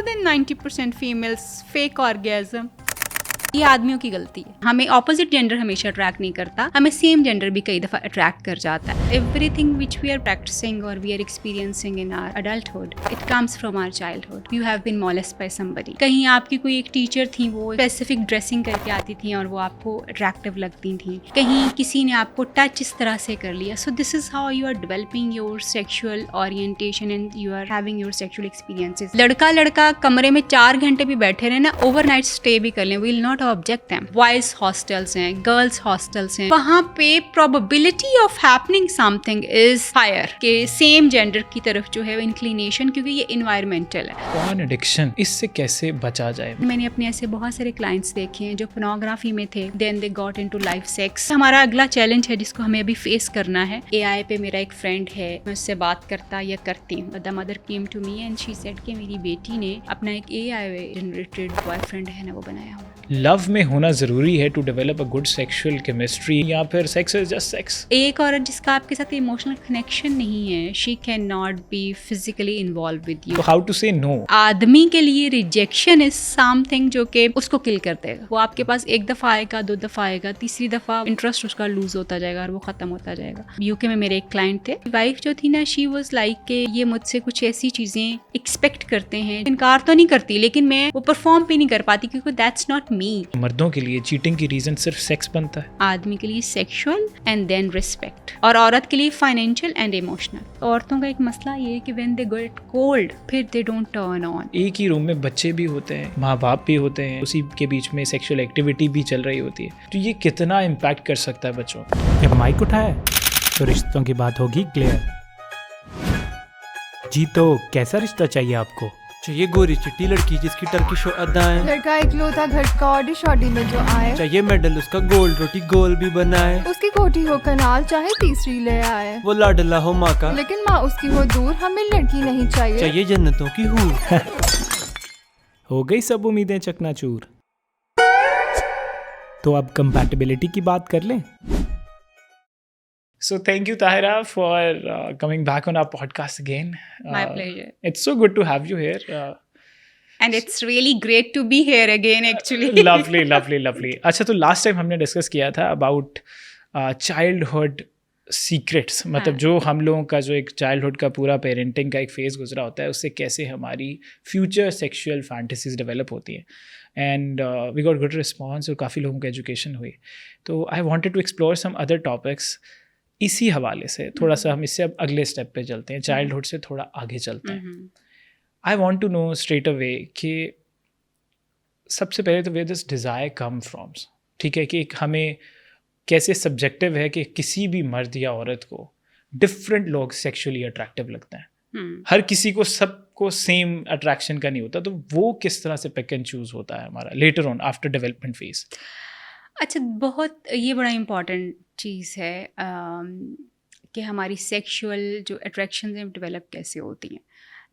than 90% females fake orgasm. ये आदमियों की गलती है. हमें ऑपोजिट जेंडर हमेशा अट्रैक्ट नहीं करता, हमें सेम जेंडर भी कई दफ़ा अट्रैक्ट कर जाता है. Everything which we are practising और we are experiencing in our adulthood, it comes from our childhood. You have been molested by somebody. कहीं आपकी कोई एक टीचर थी, वो स्पेसिफिक ड्रेसिंग करके आती थी और वो आपको अट्रैक्टिव लगती थी. कहीं किसी ने आपको टच इस तरह से कर लिया. So this is how you are developing your sexual orientation and you are having your sexual experiences. लड़का कमरे में 4 घंटे भी बैठे रहे ना, ओवरनाइट स्टे भी कर लें, will not object them. Boys hostels हैं, गर्ल्स हॉस्टल्स हैं, वहां पे probability of happening something is higher के सेम जेंडर की तरफ जो है इंक्लिनेशन, क्योंकि ये इन्वायरमेंटल है. पॉर्न एडिक्शन, इससे कैसे बचा जाए? मैंने अपने ऐसे बहुत सारे क्लाइंट्स देखे हैं जो पोर्नोग्राफी में थे, then they got into life sex. हमारा अगला चैलेंज है जिसको हमें अभी फेस करना है. एआई पे मेरा एक फ्रेंड है, मैं उससे बात करता या करती हूँ. The mother came to me and she said कि मेरी बेटी ने अपना एक एआई जनरेटेड बॉयफ्रेंड है ना, वो बनाया हुआ. लव में होना जरूरी है to develop a good sexual chemistry, या फिर सेक्स इज जस्ट सेक्स? एक औरत जिसका आपके साथ इमोशनल कनेक्शन नहीं है, she can not be physically involve with you. How to say no? आदमी के लिए रिजेक्शन इज समथिंग जो कि उसको किल कर देगा. वो आपके पास एक दफा आएगा, 2 दफा आएगा, तीसरी दफा इंटरेस्ट उसका लूज होता जाएगा और वो खत्म होता जाएगा. यूके में मेरे एक क्लाइंट थे, वाइफ जो थी ना, शी वाज लाइक के ये मुझसे कुछ ऐसी चीजें एक्सपेक्ट करते हैं, इनकार तो नहीं करती लेकिन मैं वो परफॉर्म भी नहीं कर पाती क्योंकि दैट्स नॉट मी. मर्दों के लिए चीटिंग की रीजन सिर्फ सेक्स बनता है? आदमी के लिए सेक्सुअल एंड देन रिस्पेक्ट, और औरत के लिए फाइनेंशियल एंड इमोशनल. औरतों का एक मसला ये है कि व्हेन दे गेट कोल्ड फिर दे डोंट टर्न ऑन. एक ही रूम में बच्चे भी होते हैं, माँ बाप भी होते हैं, उसी के बीच में सेक्सुअल एक्टिविटी भी चल रही होती है, तो ये कितना इम्पैक्ट कर सकता है बच्चों? जब माइक उठाया तो रिश्तों की बात होगी क्लियर. जी तो कैसा रिश्ता चाहिए आपको? चाहिए गोरी चिट्टी लड़की जिसकी टर्किश अदाएं, लड़का इकलौता घर का ऑडी शॉडी में जो आए, चाहिए मेडल उसका गोल्ड रोटी गोल भी बनाए, उसकी कोठी हो कनाल चाहे तीसरी ले आए, वो लाडला हो माँ का लेकिन माँ उसकी हो दूर, हमें लड़की नहीं चाहिए. चाहिए जन्नतों की हूर. हो गई सब उम्मीदें चकनाचूर. तो अब कंपैटिबिलिटी की बात कर लें. So thank you, Tahira, for coming back on our podcast again. My pleasure. It's so good to have you here. And it's really great to be here again, actually. lovely. अच्छा, तो last time हमने discuss किया था about childhood secrets, मतलब जो हम लोगों का जो एक चाइल्डहुड का पूरा पेरेंटिंग का एक फेज़ गुजरा होता है, उससे कैसे हमारी फ्यूचर सेक्सुअल फैंटेसीज डेवलप होती हैं. And we got good response और काफ़ी लोगों का एजुकेशन हुई. तो I wanted to explore some other topics. इसी हवाले से थोड़ा सा हम इससे अब अगले स्टेप पे चलते हैं, चाइल्डहुड से थोड़ा आगे चलते हैं. I want to know straight away कि सबसे पहले तो where this desire come from, ठीक है, कि हमें कैसे सब्जेक्टिव है कि किसी भी मर्द या औरत को डिफरेंट लोग सेक्सुअली अट्रैक्टिव लगते हैं. हर किसी को सबको सेम अट्रैक्शन का नहीं होता, तो वो किस तरह से पिक एंड चूज होता है हमारा later on after development phase? अच्छा, बहुत ये बड़ा इम्पॉर्टेंट चीज़ है कि हमारी सेक्सुअल जो अट्रैक्शन हैं डेवलप कैसे होती हैं.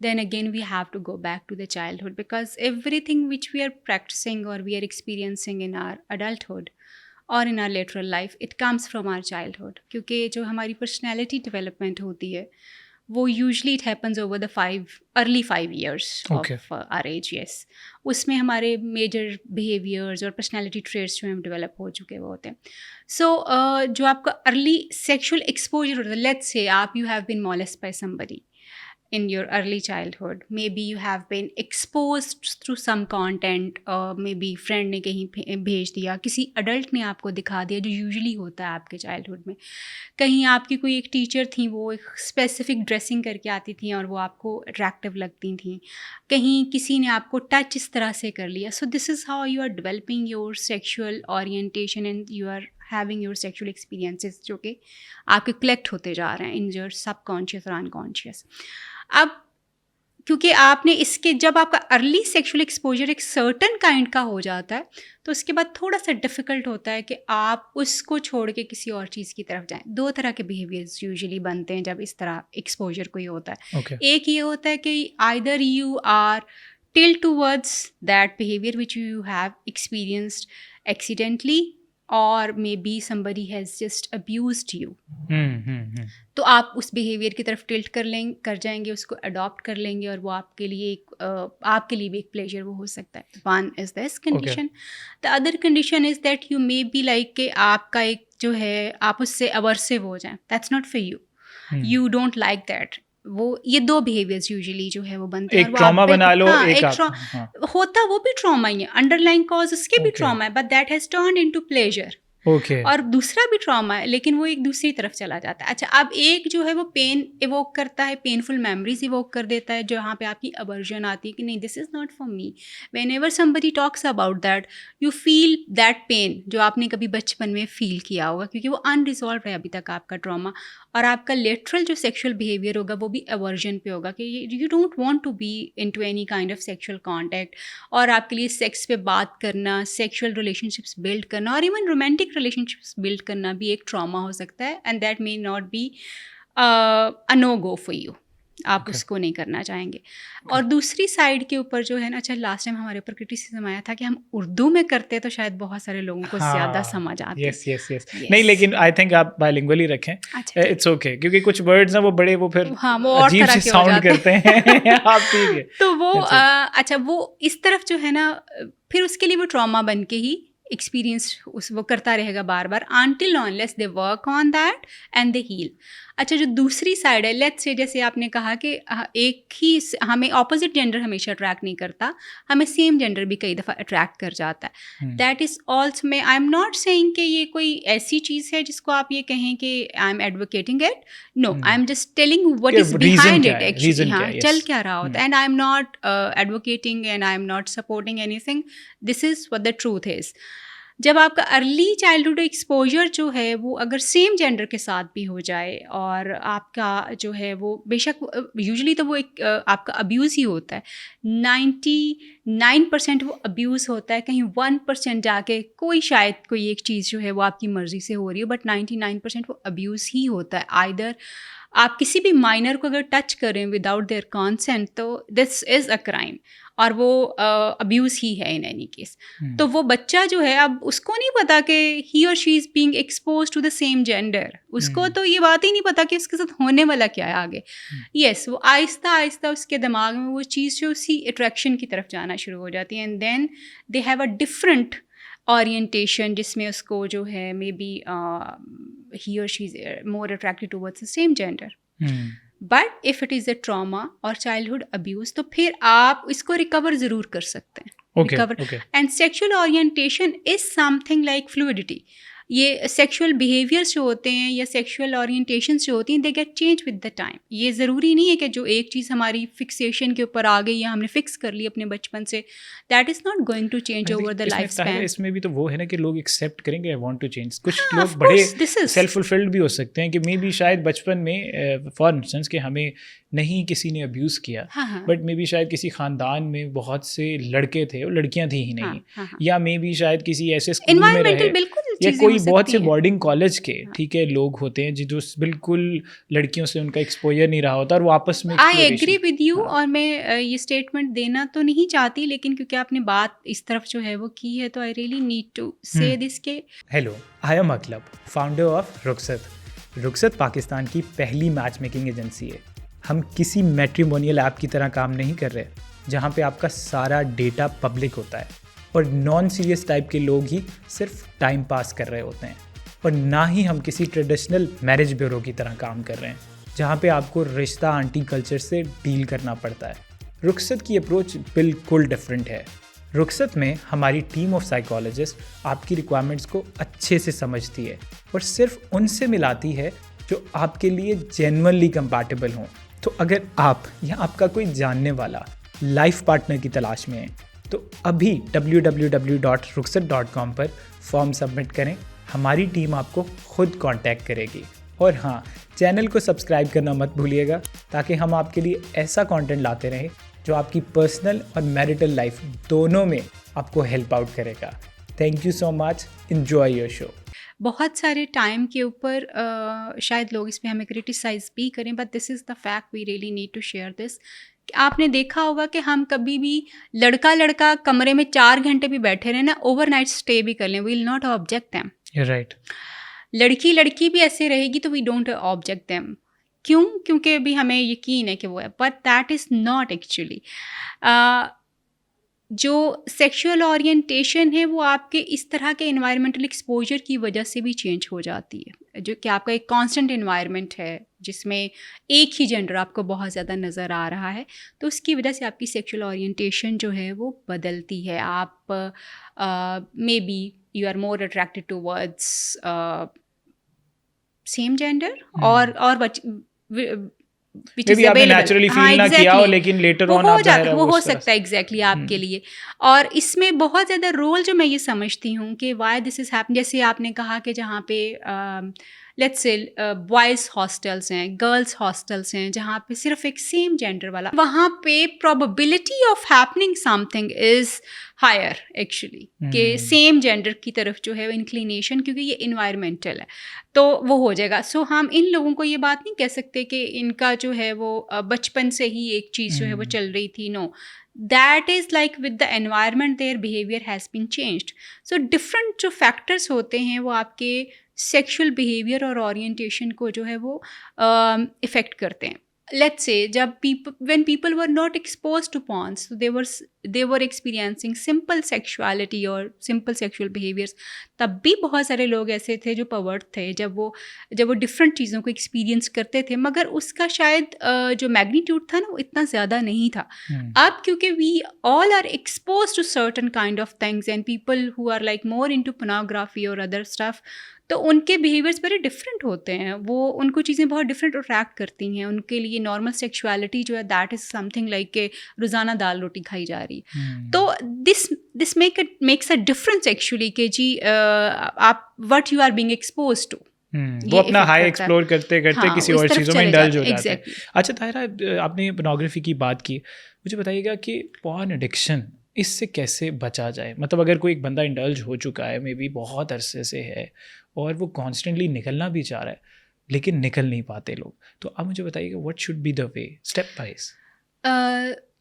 then again we have to go back to the childhood, because everything which we are practicing or we are experiencing in our adulthood or in our later life, it comes from our childhood. क्योंकि जो हमारी personality development होती है वो usually it happens over the early 5 years of our age. Yes, उसमें हमारे major behaviors और personality traits जो हम develop हो चुके वो होते हैं. So जो आपका early sexual exposure होता है, let's say you have been molested by somebody in your early childhood, maybe you have been exposed through some content, maybe friend ने कहीं भेज दिया, किसी adult ने आपको दिखा दिया, जो usually होता है आपके childhood में. कहीं आपकी कोई एक टीचर थी, वो एक स्पेसिफिक ड्रेसिंग करके आती थी और वो आपको अट्रैक्टिव लगती थी. कहीं किसी ने आपको टच इस तरह से कर लिया. So this is how you are developing your sexual orientation and you are having your sexual experiences जो कि आपके कलेक्ट होते जा रहे हैं इन योर सबकॉन्शियस और अनकॉन्शियस. अब क्योंकि आपने इसके जब आपका अर्ली सेक्सुअल एक्सपोजर एक सर्टन काइंड का हो जाता है तो उसके बाद थोड़ा सा डिफ़िकल्ट होता है कि आप उसको छोड़ के किसी और चीज़ की तरफ जाएं. 2 तरह के बिहेवियर्स यूजुअली बनते हैं जब इस तरह एक्सपोजर कोई होता है. एक ये होता है कि either you are tilt towards that behaviour which you have experienced accidentally और may be somebody has just abused you. तो आप उस बिहेवियर की तरफ टिल्ट कर जाएंगे, उसको अडॉप्ट कर लेंगे और वो आपके लिए आपके लिए भी एक प्लेजर वो हो सकता है. One is this condition. The other condition is that you may be like कि आपका एक जो है आप उससे अवर्सिव हो जाएं. That's not for you. You don't like that. वो ये दो बिहेवियर्स यूजुअली जो है वो बनते हैं. एक ट्रॉमा बना लो, एक होता वो भी ट्रॉमा ही है, अंडरलाइंग कॉज उसके भी ट्रॉमा है, but that has turned into pleasure. और दूसरा भी ट्रॉमा है, लेकिन वो एक दूसरी तरफ चला जाता है. अच्छा, अब एक जो है वो पेन इवोक करता है, पेनफुल मेमोरीज इवोक कर देता है, जहाँ पे आपकी अवर्जन आती है कि नहीं, this is not for me. When ever somebody talks about that, you feel that pain जो आपने कभी बचपन में फील किया होगा, क्योंकि वो अनरिजॉल्व है अभी तक आपका ट्रॉमा. और आपका लिटरल जो सेक्शुअल बिहेवियर होगा वो भी अवर्जन पे होगा कि you don't want to be into any kind of sexual contact. और आपके लिए सेक्स पे बात करना, सेक्शुअल रिलेशनशिप्स बिल्ड करना और इवन रोमांटिक रिलेशनशिप्स बिल्ड करना भी एक ट्रॉमा हो सकता है. And that may not be a no go for you. आप उसको नहीं करना चाहेंगे. और दूसरी साइड के ऊपर जो है ना, अच्छा लास्ट टाइम हमारे ऊपर क्रिटिसिज्म आया था कि हम उर्दू में करते तो शायद बहुत सारे लोगों को ज़्यादा समझ आते. यस. नहीं, लेकिन आई थिंक आप बाइलिंगुअल ही रखें. इट्स ओके, क्योंकि कुछ वर्ड्स ना वो बड़े वो फिर वो और अजीब से साउंड करते हैं. आप ठीक है. तो वो अच्छा वो इस तरफ जो है ना, फिर उसके लिए वो ट्रॉमा बन के ही एक्सपीरियंस वो करता रहेगा बार बार, until unless they work on that and they heal. अच्छा, जो दूसरी साइड है, लेट्स से जैसे आपने कहा कि एक ही हमें ऑपोजिट जेंडर हमेशा अट्रैक्ट नहीं करता, हमें सेम जेंडर भी कई दफ़ा अट्रैक्ट कर जाता है. दैट इज़ ऑल्सो, मैं आई एम नॉट सेइंग कि ये कोई ऐसी चीज़ है जिसको आप ये कहें कि I am advocating it. No, I am just telling what is behind it actually. हाँ, चल क्या रहा होता है. And I am not advocating and I am not supporting anything. This is what the truth is. जब आपका early childhood exposure जो है वो अगर सेम जेंडर के साथ भी हो जाए और आपका जो है वो बेशक यूजुअली तो वो एक आपका अब्यूज़ ही होता है. 99% वो अब्यूज़ होता है. कहीं 1% जाके कोई शायद कोई एक चीज़ जो है वो आपकी मर्ज़ी से हो रही हो, बट 99% वो अब्यूज़ ही होता है. आइदर आप किसी भी माइनर को अगर टच करें विदाउट देयर कॉन्सेंट तो दिस इज़ अ क्राइम, और वो अब्यूज़ ही है इन एनी केस. तो वो बच्चा जो है, अब उसको नहीं पता कि ही और she is being expose to the same gender. उसको तो ये बात ही नहीं पता कि उसके साथ होने वाला क्या है आगे. यस, वो आहिस्ता आहिस्ता उसके दिमाग में वो चीज़ जो उसी अट्रैक्शन की तरफ जाना शुरू हो जाती है. And then they have a different orientation जिसमें उसको जो है मे बी ही और she is more attracted towards the same gender. But if it is a trauma और चाइल्डहुड अब्यूज़, तो फिर आप इसको रिकवर ज़रूर कर सकते हैं. Recover. And sexual orientation is something like fluidity. ये सेक्शुअल बिहेवियर्स जो होते हैं या सेक्शुअल ओरिएंटेशंस जो होती हैं, they get change with the time. ये ज़रूरी नहीं है कि जो एक चीज़ हमारी फिक्सेशन के ऊपर आ गई या हमने फिक्स कर ली अपने बचपन से, that is not going to change over the life span. इसमें भी तो वो है ना कि लोग एक्सेप्ट करेंगे, आई वांट टू चेंज. कुछ लोग बड़े सेल्फ फुलफिल्ड भी हो सकते हैं कि मे बी शायद बचपन में फॉर इंस्टेंस कि हमें नहीं किसी ने अब्यूज़ किया, बट मे बी शायद किसी ख़ानदान में बहुत से लड़के थे और लड़कियां थी ही नहीं, या मे बी शायद किसी ऐसे स्कूल में रहे, या कोई बहुत से बोर्डिंग कॉलेज के ठीक है लोग होते हैं जो बिल्कुल लड़कियों से उनका एक्सपोजर नहीं रहा होता और वो आपस में. I agree with you. और मैं ये स्टेटमेंट देना तो नहीं चाहती, लेकिन क्योंकि आपने बात इस तरफ जो है वो की है, तो I really need to say this के. Hello, I am Aqlab, founder of Rukhsat. Rukhsat Pakistan की पहली मैच मेकिंग एजेंसी है. हम किसी मैट्रिमोनियल ऐप की तरह काम नहीं कर रहे जहाँ पे आपका सारा डेटा पब्लिक होता है और नॉन सीरियस टाइप के लोग ही सिर्फ टाइम पास कर रहे होते हैं. और ना ही हम किसी ट्रेडिशनल मैरिज ब्यूरो की तरह काम कर रहे हैं जहाँ पे आपको रिश्ता आंटी कल्चर से डील करना पड़ता है. रुखसत की अप्रोच बिल्कुल डिफरेंट है. रुखसत में हमारी टीम ऑफ साइकोलॉजिस्ट आपकी रिक्वायरमेंट्स को अच्छे से समझती है और सिर्फ उनसे मिलाती है जो आपके लिए जेन्युइनली कंपैटिबल हों. तो अगर आप या आपका कोई जानने वाला लाइफ पार्टनर की तलाश में है तो अभी www.rukhsat.com पर फॉर्म सबमिट करें. हमारी टीम आपको खुद कांटेक्ट करेगी. और हाँ, चैनल को सब्सक्राइब करना मत भूलिएगा ताकि हम आपके लिए ऐसा कंटेंट लाते रहें जो आपकी पर्सनल और मैरिटल लाइफ दोनों में आपको हेल्प आउट करेगा. Thank you so much. Enjoy your show. बहुत सारे टाइम के ऊपर शायद लोग इस पर हमें क्रिटिसाइज़ भी करें, but this is the fact, we really need to share this. आपने देखा होगा कि हम कभी भी लड़का कमरे में 4 घंटे भी बैठे रहे ना, ओवरनाइट स्टे भी कर लें, we will not object them. Right. लड़की भी ऐसे रहेगी तो वी डोंट ऑब्जेक्ट देम। क्यों? क्योंकि अभी हमें यकीन है कि वो है, but that is not actually. जो सेक्सुअल ओरिएंटेशन है वो आपके इस तरह के इन्वायरमेंटल एक्सपोजर की वजह से भी चेंज हो जाती है, जो कि आपका एक कांस्टेंट इन्वायरमेंट है जिसमें एक ही जेंडर आपको बहुत ज़्यादा नज़र आ रहा है, तो उसकी वजह से आपकी सेक्सुअल ओरिएंटेशन जो है वो बदलती है। आप may B you are more attracted towards same gender और which is Maybe आपने available. naturally हाँ, feel ना किया हो, exactly. लेकिन later वो on हो आप जाता, ज़ाहिर है वो हो उस तरह सकता है एग्जैक्टली आपके लिए। और इसमें बहुत ज़्यादा रोल जो मैं ये समझती हूँ कि वाई दिस इज़ हैपन, जैसे आपने कहा कि जहाँ पे लेट्स से बॉयज़ हॉस्टल्स हैं, गर्ल्स हॉस्टल्स हैं, जहाँ पे सिर्फ एक सेम जेंडर वाला, वहाँ पे probability of happening something is higher actually, कि सेम जेंडर की तरफ जो है इंक्लिनेशन, क्योंकि ये इन्वायरमेंटल है तो वो हो जाएगा। सो हम इन लोगों को ये बात नहीं कह सकते कि इनका जो है वो बचपन से ही एक चीज़ जो है वो चल रही थी। No, that is like with the environment their behaviour has been changed. So different जो फैक्टर्स होते हैं वो आपके सेक्सुअल बिहेवियर और ओरिएंटेशन को जो है वो इफ़ेक्ट करते हैं। लेट्स से जब when people were not exposed to porn, so they were experiencing simple sexuality और simple sexual behaviors, तब भी बहुत सारे लोग ऐसे थे जो pervert थे जब वो डिफरेंट चीज़ों को एक्सपीरियंस करते थे, मगर उसका शायद जो मैग्नीट्यूड था ना वो इतना ज़्यादा नहीं था। अब क्योंकि we all are exposed to certain kind of things and people who are like more into pornography or other stuff, तो उनके बिहेवियर्स बड़े डिफरेंट होते हैं, वो उनको चीज़ें बहुत डिफरेंट अट्रैक्ट करती हैं। उनके लिए नॉर्मल सेक्सुअलिटी जो है दैट इज़ समथिंग लाइक के रोज़ाना दाल रोटी खाई जा रही। तो this makes a difference actually कि जी आप what you are being exposed to, वो अपना हाई एक्सप्लोर करते करते हाँ, किसी उस और तरफ चीज़ों में चले इंडल्ज हो जाते हैं, जाते हैं। exactly. अच्छा ताहिरा, आपने पोर्नोग्राफी की बात की, मुझे बताइएगा कि पॉर्न एडिक्शन इससे कैसे बचा जाए? मतलब अगर कोई एक बंदा इंडल्ज हो चुका है, मे बी बहुत अरसे से है और वो कॉन्स्टेंटली निकलना भी चाह रहा है लेकिन निकल नहीं पाते लोग, तो आप मुझे बताइएगा what should be the way step wise?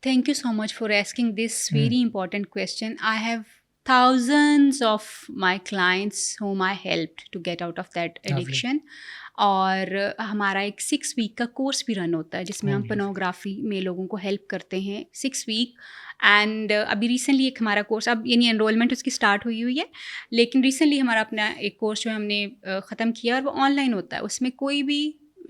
Thank you so much for asking this very important question. I have thousands of my clients whom I helped to get out of that addiction. और हमारा एक 6 week का course भी run होता है जिसमें हम pornography में लोगों को हेल्प करते हैं 6 वीक। एंड अभी रिसेंटली एक हमारा कोर्स, अब यानी एनरोलमेंट उसकी स्टार्ट हुई है, लेकिन रिसेंटली हमारा अपना एक कोर्स जो है हमने ख़त्म किया और वो ऑनलाइन होता है, उसमें कोई भी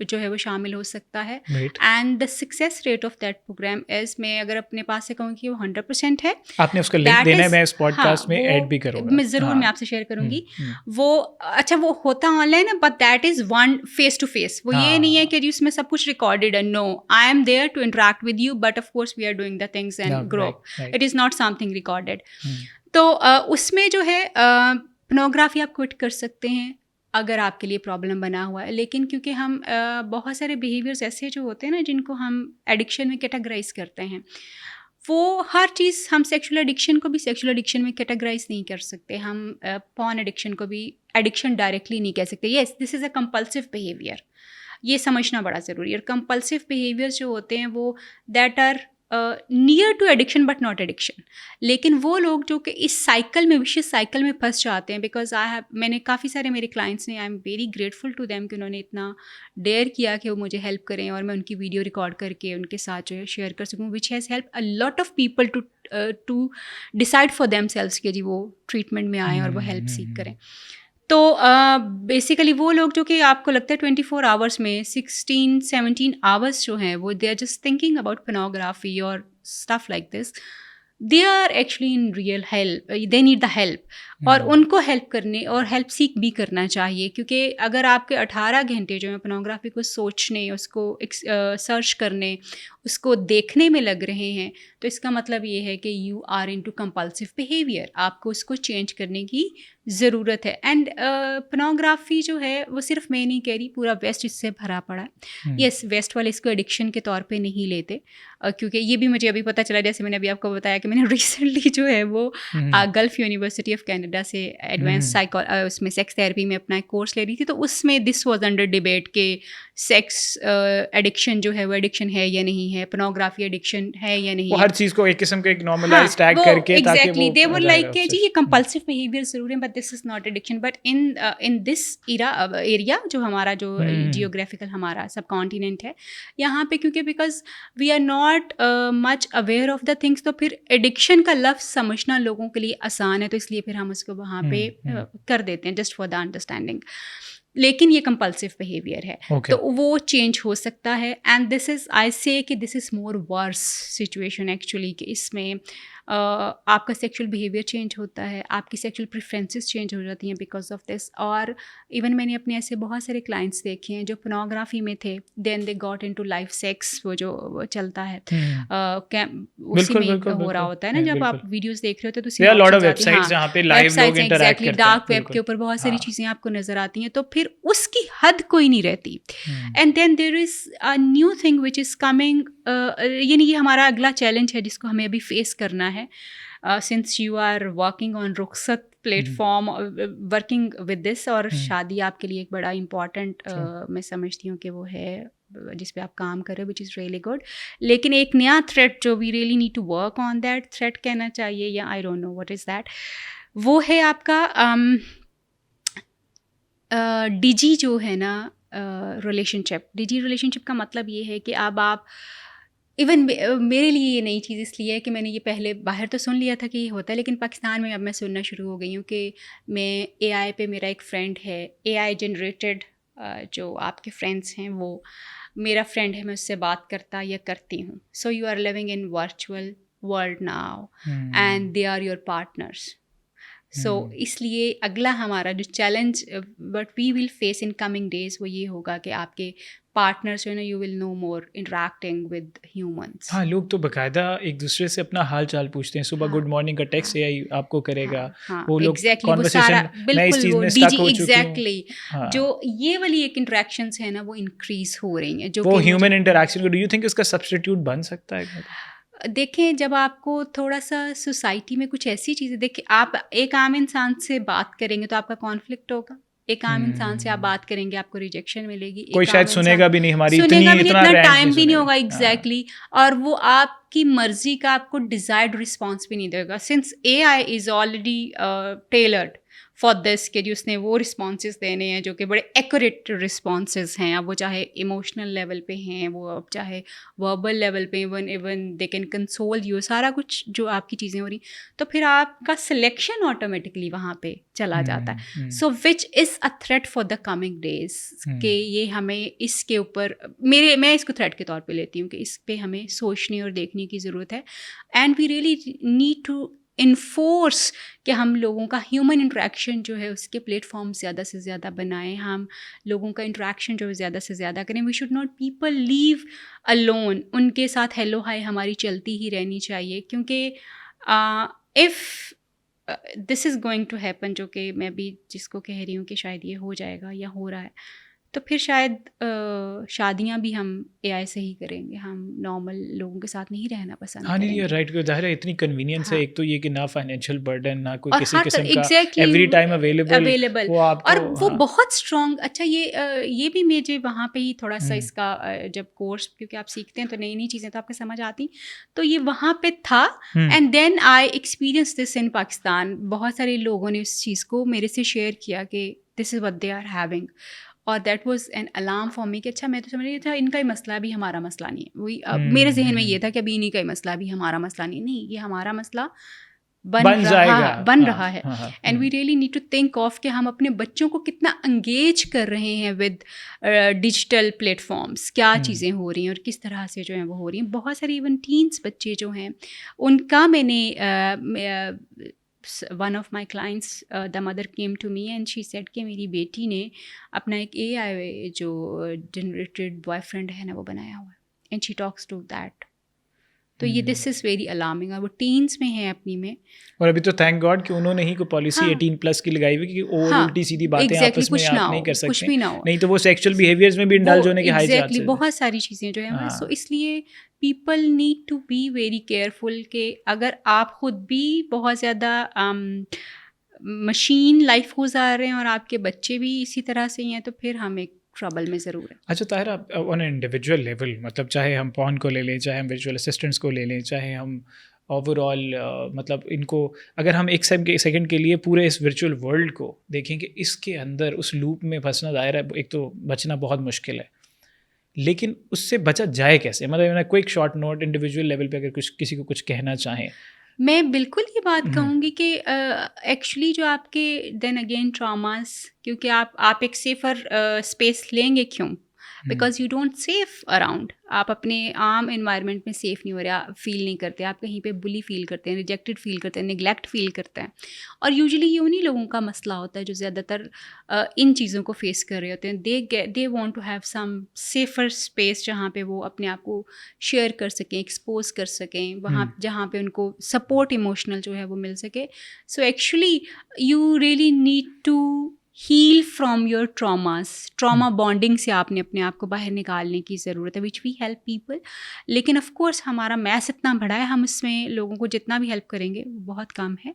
जो है वो शामिल हो सकता है। And the success rate of that programme is, मैं अगर अपने पास से कहूँ कि वो 100% है। आपने उसका लिंक देना है, मैं इस पॉडकास्ट में ऐड भी करूँगा, मैं ज़रूर मैं आपसे शेयर करूँगी। वो अच्छा वो होता ऑनलाइन है, but that is one face to face. वो ये नहीं है कि जी उसमें सब कुछ रिकॉर्डेड है। No, I am there to interact with you, but of course we are doing the things and grow. It is not something recorded. तो उसमें जो है पोर्नोग्राफी आप क्विट कर सकते हैं अगर आपके लिए प्रॉब्लम बना हुआ है, लेकिन क्योंकि हम बहुत सारे बिहेवियर्स ऐसे जो होते हैं ना जिनको हम एडिक्शन में कैटेगराइज करते हैं, वो हर चीज़ हम सेक्सुअल एडिक्शन को भी सेक्सुअल एडिक्शन में कैटेगराइज नहीं कर सकते। हम पॉर्न एडिक्शन को भी एडिक्शन डायरेक्टली नहीं कह सकते। Yes, this is a compulsive behaviour, ये समझना बड़ा ज़रूरी है। और कंपल्सिव बिहेवियर्स जो होते हैं वो that are near to addiction but not addiction. लेकिन वो लोग जो कि इस साइकिल में, विशियस साइकिल में फंस जाते हैं, बिकॉज मैंने काफ़ी सारे मेरे क्लाइंट्स ने, I am very grateful to them कि उन्होंने इतना डेयर किया कि वो मुझे हेल्प करें और मैं उनकी वीडियो रिकॉर्ड करके उनके साथ जो है शेयर कर सकूँ, which has help a lot of people to decide for themselves कि जी वो ट्रीटमेंट में आएँ और वो हेल्प सीख करें। तो बेसिकली वो लोग जो कि आपको लगता है 24 आवर्स में 16-17 आवर्स जो हैं वो they are just thinking about pornography और stuff like this, they are actually in real help, they need the help. और उनको हेल्प करने और हेल्प सीख भी करना चाहिए, क्योंकि अगर आपके 18 घंटे जो है पोर्नोग्राफी को सोचने, उसको सर्च करने, उसको देखने में लग रहे हैं, तो इसका मतलब ये है कि you are into compulsive behaviour, आपको उसको चेंज करने की ज़रूरत है। एंड पोर्नोग्राफी जो है वो सिर्फ मैं नहीं कह रही, पूरा वेस्ट इससे भरा पड़ा है। यस, वेस्ट वाले इसको एडिक्शन के तौर पे नहीं लेते, क्योंकि ये भी मुझे अभी पता चला, जैसे मैंने अभी आपको बताया कि मैंने रिसेंटली जो है वो gulf university of Canada Canada से एडवांस उसमें सेक्स थेरेपी में अपना एक कोर्स ले रही थी, तो उसमें दिस वाज अंडर डिबेट कि सेक्स एडिक्शन जो है वो एडिक्शन है या नहीं है, पोर्नोग्राफी एडिक्शन है या नहीं वो है। हर चीज को एक किस्म का एक नॉर्मलाइज टैग करके, ताकि एग्जैक्टली दे वर लाइक कि जी ये कंपल्सिव कंपल्सिव बिहेवियर जरूर है, but this is not addiction. But in this area जो हमारा जो जियोग्राफिकल हमारा सब कॉन्टिनेंट है यहाँ पे, क्योंकि because we are not much aware of the things, तो फिर एडिक्शन का लफ्ज़ समझना लोगों के लिए आसान है, तो इसलिए फिर हम उसको वहाँ पे कर देते हैं जस्ट फॉर द अंडरस्टैंडिंग। लेकिन ये कंपल्सिव बिहेवियर है, तो वो चेंज हो सकता है। एंड दिस इज़ आई से कि this is more verse situation actually, कि इसमें आपका सेक्सुअल बिहेवियर चेंज होता है, आपकी सेक्सुअल प्रेफरेंसेस चेंज हो जाती हैं बिकॉज ऑफ दिस। और इवन मैंने अपने ऐसे बहुत सारे क्लाइंट्स देखे हैं जो पोर्नोग्राफी में थे, then they got into live sex, वो जो चलता है उसी में हो रहा होता है ना, जब आप वीडियोस देख रहे होते तो there are a lot of websites जहाँ पे live लोग interact करते हैं, डार्क वेब के ऊपर बहुत सारी चीज़ें आपको नज़र आती हैं, तो फिर उसकी हद कोई नहीं रहती। And then there is a new thing which is coming, यानी ये हमारा अगला चैलेंज है जिसको हमें अभी फेस करना है। Since you are working on Rukhsat platform, working with this, और शादी आपके लिए एक बड़ा इम्पॉर्टेंट मैं समझती हूँ कि वो है जिस पे आप काम कर रहे हो, विच इज़ रियली गुड। लेकिन एक नया थ्रेट जो we really need to work on, that threat कहना चाहिए या I don't know what is that, वो है आपका डिजी जो है ना रिलेशनशिप। डिजी रिलेशनशिप का मतलब ये है कि अब आप इवन मेरे लिए ये नई चीज़ इसलिए है कि मैंने ये पहले बाहर तो सुन लिया था कि ये होता है, लेकिन पाकिस्तान में अब मैं सुनना शुरू हो गई हूँ कि मैं AI पे, मेरा एक फ्रेंड है AI जनरेटेड, जो आपके फ्रेंड्स हैं वो मेरा फ्रेंड है, मैं उससे बात करता या करती हूँ। So you are living in virtual world now and they are your partners. So इसलिए अगला हमारा जो challenge but we will face in coming days वो ये होगा कि आपके पार्टनर्स जो है ना, you will no more interacting with humans. हाँ, लोग तो बाकायदा एक दूसरे से अपना हाल चाल पूछते हैं, सुबह गुड मॉर्निंग का टेक्स्ट AI आपको करेगा। वो लोग कॉन्वर्सेशन, मैं इस चीज़ में स्टक हो चुकी हूँ। जो ये वाली एक इंटरेक्शंस है ना वो इंक्रीज हो रही हैं, जो वो ह्यूमन इंटरेक्शन को, डू यू थिंक इसका सब्स्टिट्यूट बन सकता है? देखें, जब आपको थोड़ा सा सोसाइटी में कुछ ऐसी चीज़ें, देखिए आप एक आम इंसान से बात करेंगे तो आपका कॉन्फ्लिक्ट होगा, एक आम इंसान से आप बात करेंगे आपको रिजेक्शन मिलेगी, कोई शायद सुनेगा भी नहीं, हमारी इतना टाइम भी नहीं होगा। एग्जैक्टली और वो आपकी मर्जी का आपको डिजायर्ड रिस्पॉन्स भी नहीं देगा, since AI is already tailored for this के जी उसने वो रिस्पॉन्सेज देने हैं जो कि बड़े एक्यूरेट रिस्पॉन्सेज हैं। अब वो चाहे इमोशनल लेवल पे हैं, वो अब चाहे वर्बल लेवल पे, even they can console you, सारा कुछ जो आपकी चीज़ें हो रही, तो फिर आपका सिलेक्शन ऑटोमेटिकली वहाँ पे चला जाता है। So which is a threat for the coming days, कि ये हमें इसके ऊपर मैं इसको थ्रेट के तौर पे लेती हूँ कि इस पे हमें सोचने और देखने की ज़रूरत है। And we really need to enforce कि हम लोगों का ह्यूमन इंटरेक्शन जो है उसके प्लेटफॉर्म ज़्यादा से ज़्यादा बनाएं, हम लोगों का इंटरेक्शन जो है ज़्यादा से ज़्यादा करें। We should not people leave alone, उनके साथ हेलो हाय हमारी चलती ही रहनी चाहिए, क्योंकि if this is going to happen, जो कि मैं भी जिसको कह रही हूँ कि शायद ये हो जाएगा या हो रहा है, तो फिर शायद शादियां भी हम AI से ही करेंगे, हम नॉर्मल लोगों के साथ नहीं रहना पसंद हाँ, नहीं, राइट, जाहिर है इतनी कन्वीनियंस है। एक तो ये कि ना फाइनेंशियल बर्डन, ना कोई किसी किस्म का एवरी टाइम अवेलेबल वो आपको, और वो बहुत स्ट्रॉन्ग। अच्छा, ये भी मुझे वहाँ पे ही थोड़ा सा इसका जब कोर्स, क्योंकि आप सीखते हैं तो नई नई चीज़ें तो आपको समझ आती, तो ये वहाँ पे था। And then I experience this in Pakistan. बहुत सारे लोगों ने उस चीज़ को मेरे से शेयर किया कि this is what they are having, और that was an alarm for me कि अच्छा, मैं तो समझ रही था इनका ही मसला भी हमारा मसला नहीं है। वही मेरे जहन में ये था कि अभी इन्हीं का ही मसला भी हमारा मसला नहीं, ये हमारा मसला बन रहा है। And we really need to think of कि हम अपने बच्चों को कितना एंगेज कर रहे हैं विद डिजिटल प्लेटफॉर्म्स, क्या चीज़ें हो रही हैं और किस तरह से जो हैं वो हो रही हैं। बहुत सारे इवन टीन्स बच्चे जो हैं उनका मैंने one of my clients, the mother came to me and she said कि मेरी बेटी ने अपना एक AI जो generated boyfriend है ना वो बनाया हुआ है, and she talks to that। तो ये दिस इज़ वेरी अलार्मिंग, और वो टीन्स में है अपनी में। और अभी तो थैंक गॉड कि उन्होंने ही कोई पॉलिसी 18+ की लगाई हुई कि और उल्टी सीधी बातें आपस में आप नहीं कर सकते, कुछ भी ना हो, नहीं तो वो सेक्सुअल बिहेवियर्स में भी इंडल्ज होने के हाई चांसेस हैं। बहुत सारी चीज़ें जो हैं। सो इसलिए people need to be very careful कि अगर आप खुद भी बहुत ज़्यादा मशीन लाइफ गुजार रहे हैं और आपके बच्चे भी इसी तरह से ही हैं, तो फिर हम एक ट्रबल में ज़रूर है। अच्छा ताहिरा, ऑन इंडिविजुअल लेवल, मतलब चाहे हम पॉन को ले लें, चाहे हम विजुअल असिस्टेंट्स को ले लें, चाहे हम ओवरऑल मतलब इनको अगर हम एक सेकंड के लिए पूरे इस वर्चुअल वर्ल्ड को देखें कि इसके अंदर उस लूप में फंसना, दायरा एक तो बचना बहुत मुश्किल है, लेकिन उससे बचा जाए कैसे? मतलब quick short note individual level पे अगर कुछ किसी को कुछ कहना चाहें। मैं बिल्कुल ये बात कहूँगी कि एक्चुअली जो आपके देन अगेन ट्रॉमास, क्योंकि आप एक सेफ़र स्पेस लेंगे क्यों? Because you don't safe around, आप अपने आम इन्वायरमेंट में सेफ़ नहीं हो रहे, आप फील नहीं करते, आप कहीं पे बुली फील करते हैं, रिजेक्टेड फील करते हैं, निगलेक्ट फील करते हैं। और यूजुअली ये उन्हीं लोगों का मसला होता है जो ज़्यादातर इन चीज़ों को फेस कर रहे होते हैं। They want to have some safer space जहाँ पे वो अपने आप को शेयर कर सकें, एक्सपोज कर सकें, वहाँ जहाँ पे उनको सपोर्ट इमोशनल जो है वो मिल सके। So actually you really need to heal from your traumas. Trauma bonding से आपने अपने आप को बाहर निकालने की ज़रूरत है, विच वी हेल्प पीपल। लेकिन ऑफ कोर्स हमारा मैस इतना बड़ा है, हम इसमें लोगों को जितना भी हेल्प करेंगे वो बहुत कम है।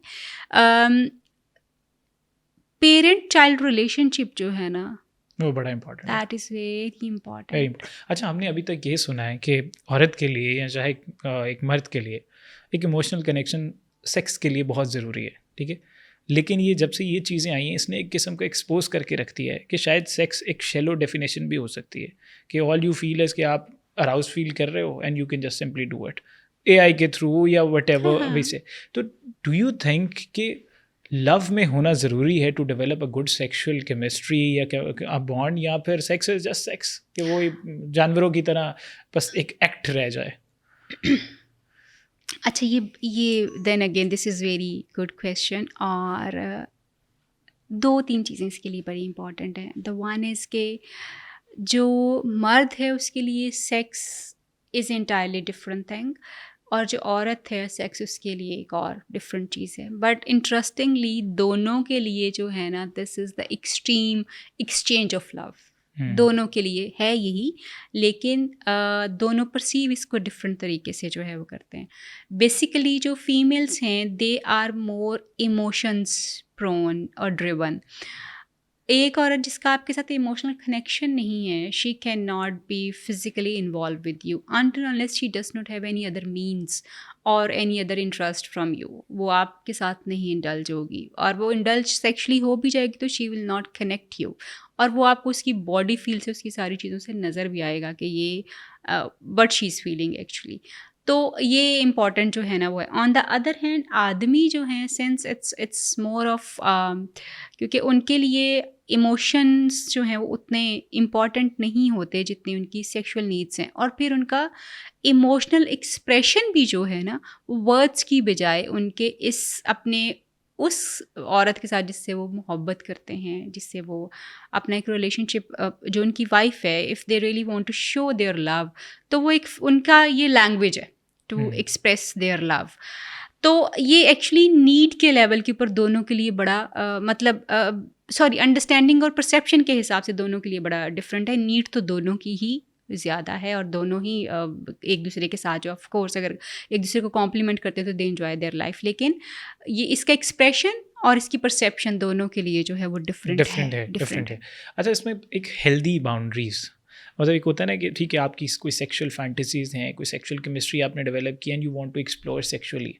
पेरेंट चाइल्ड रिलेशनशिप जो है ना, वो बड़ा इंपॉर्टेंट है, that is very very important. अच्छा, हमने अभी तक ये सुना है कि औरत के लिए या चाहे एक मर्द के लिए एक इमोशनल कनेक्शन सेक्स के लिए बहुत ज़रूरी है, ठीक है। लेकिन ये जब से ये चीज़ें आई हैं, इसने एक किस्म को एक्सपोज करके रख दिया है कि शायद सेक्स एक शैलो डेफिनेशन भी हो सकती है कि ऑल यू फील इज़ कि आप अराउज फील कर रहे हो and you can just simply do it AI के थ्रू या वट एवर वे से। तो डू यू थिंक कि लव में होना ज़रूरी है to develop a good sexual chemistry या अ बॉन्ड, या फिर सेक्स इज जस्ट सेक्स कि वो जानवरों की तरह बस एक एक्ट रह जाए? अच्छा, ये then again this is very good question. और 2-3 चीज़ें इसके लिए बड़ी इंपॉर्टेंट हैं। द वन इज़ के जो मर्द है उसके लिए sex is entirely different thing, और जो औरत है सेक्स उसके लिए एक और डिफरेंट चीज़ है। बट इंटरेस्टिंगली दोनों के लिए जो है ना, this is the extreme exchange of love. दोनों के लिए है यही, लेकिन दोनों परसीव इसको डिफरेंट तरीके से जो है वो करते हैं। बेसिकली जो फीमेल्स हैं they are more emotions prone और ड्रिवन। एक औरत जिसका आपके साथ इमोशनल कनेक्शन नहीं है, she can not be physically involve with you until unless she does not have any other means और any other interest from you. वो आपके साथ नहीं इंडल्ज होगी, और वो इंडल्ज सेक्शुअली हो भी जाएगी तो she will not connect you, और वो आपको उसकी बॉडी फील से, उसकी सारी चीज़ों से नज़र भी आएगा कि ये what she is feeling actually. तो ये इम्पॉर्टेंट जो है ना वो है। ऑन द अदर हैंड आदमी जो हैं, सिंस इट्स मोर ऑफ क्योंकि उनके लिए इमोशंस जो हैं वो उतने इम्पॉर्टेंट नहीं होते जितनी उनकी सेक्सुअल नीड्स हैं, और फिर उनका इमोशनल एक्सप्रेशन भी जो है ना वर्ड्स की बजाय उनके इस अपने उस औरत के साथ जिससे वो मोहब्बत करते हैं, जिससे वो अपना एक रिलेशनशिप जो उनकी वाइफ है, if they really want to show their love, तो वो एक उनका ये लैंग्वेज है टू एक्सप्रेस देयर लव। तो ये एक्चुअली नीड के लेवल के ऊपर दोनों के लिए बड़ा अंडरस्टैंडिंग और परसेप्शन के हिसाब से दोनों के लिए बड़ा डिफरेंट है। नीड तो दोनों की ही ज़्यादा है, और दोनों ही एक दूसरे के साथ जो ऑफ कोर्स अगर एक दूसरे को कॉम्प्लीमेंट करते हैं तो दे एंजॉय देयर लाइफ, लेकिन ये इसका एक्सप्रेशन और इसकी परसेप्शन दोनों के लिए जो है वो डिफरेंट है। अच्छा, इसमें एक हेल्दी बाउंड्रीज, मतलब एक होता है ना कि ठीक है आपकी कोई सेक्सुअल फैंटेसीज हैं, कोई सेक्सुअल केमिस्ट्री आपने डेवलप की and you want to explore sexually,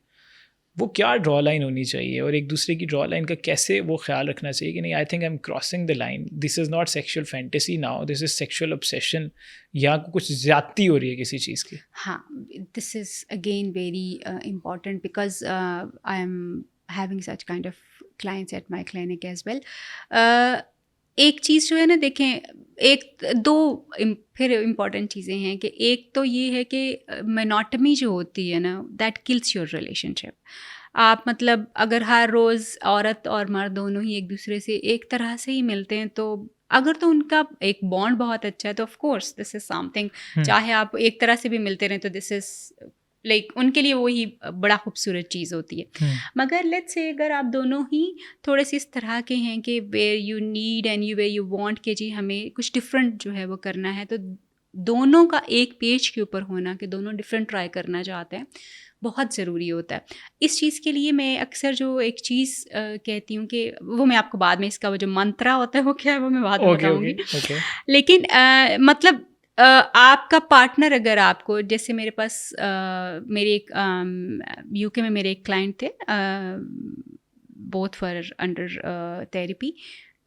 वो क्या ड्रॉ लाइन होनी चाहिए और एक दूसरे की ड्रॉ लाइन का कैसे वो ख्याल रखना चाहिए कि नहीं I think I am crossing the line, this is not sexual fantasy now, this is sexual obsession, या कुछ ज़्यादती हो रही है किसी चीज़ की? हाँ, this is again very important because I am having such kind of clients at my clinic as well. एक चीज़ जो है ना, देखें, फिर इम्पॉर्टेंट चीज़ें हैं कि एक तो ये है कि मोनोटमी जो होती है ना, दैट किल्स योर रिलेशनशिप। आप मतलब अगर हर रोज़ औरत और मर्द दोनों ही एक दूसरे से एक तरह से ही मिलते हैं, तो अगर तो उनका एक बॉन्ड बहुत अच्छा है तो of course this is something, चाहे आप एक तरह से भी मिलते रहें तो दिस इज़ लाइक उनके लिए वही बड़ा खूबसूरत चीज़ होती है। मगर लेट्स से अगर आप दोनों ही थोड़े से इस तरह के हैं कि where you need and where you want के जी हमें कुछ डिफरेंट जो है वो करना है, तो दोनों का एक पेज के ऊपर होना कि दोनों डिफरेंट ट्राई करना चाहते हैं, बहुत ज़रूरी होता है। इस चीज़ के लिए मैं अक्सर जो एक चीज़ कहती हूँ कि वो मैं आपको बाद में, इसका वो जो मंत्रा होता है वो क्या है वो मैं बाद में बताऊँगी। ओके लेकिन मतलब आपका पार्टनर अगर आपको, जैसे मेरे पास मेरे एक यूके में मेरे एक क्लाइंट थे, बोथ फॉर अंडर थेरेपी।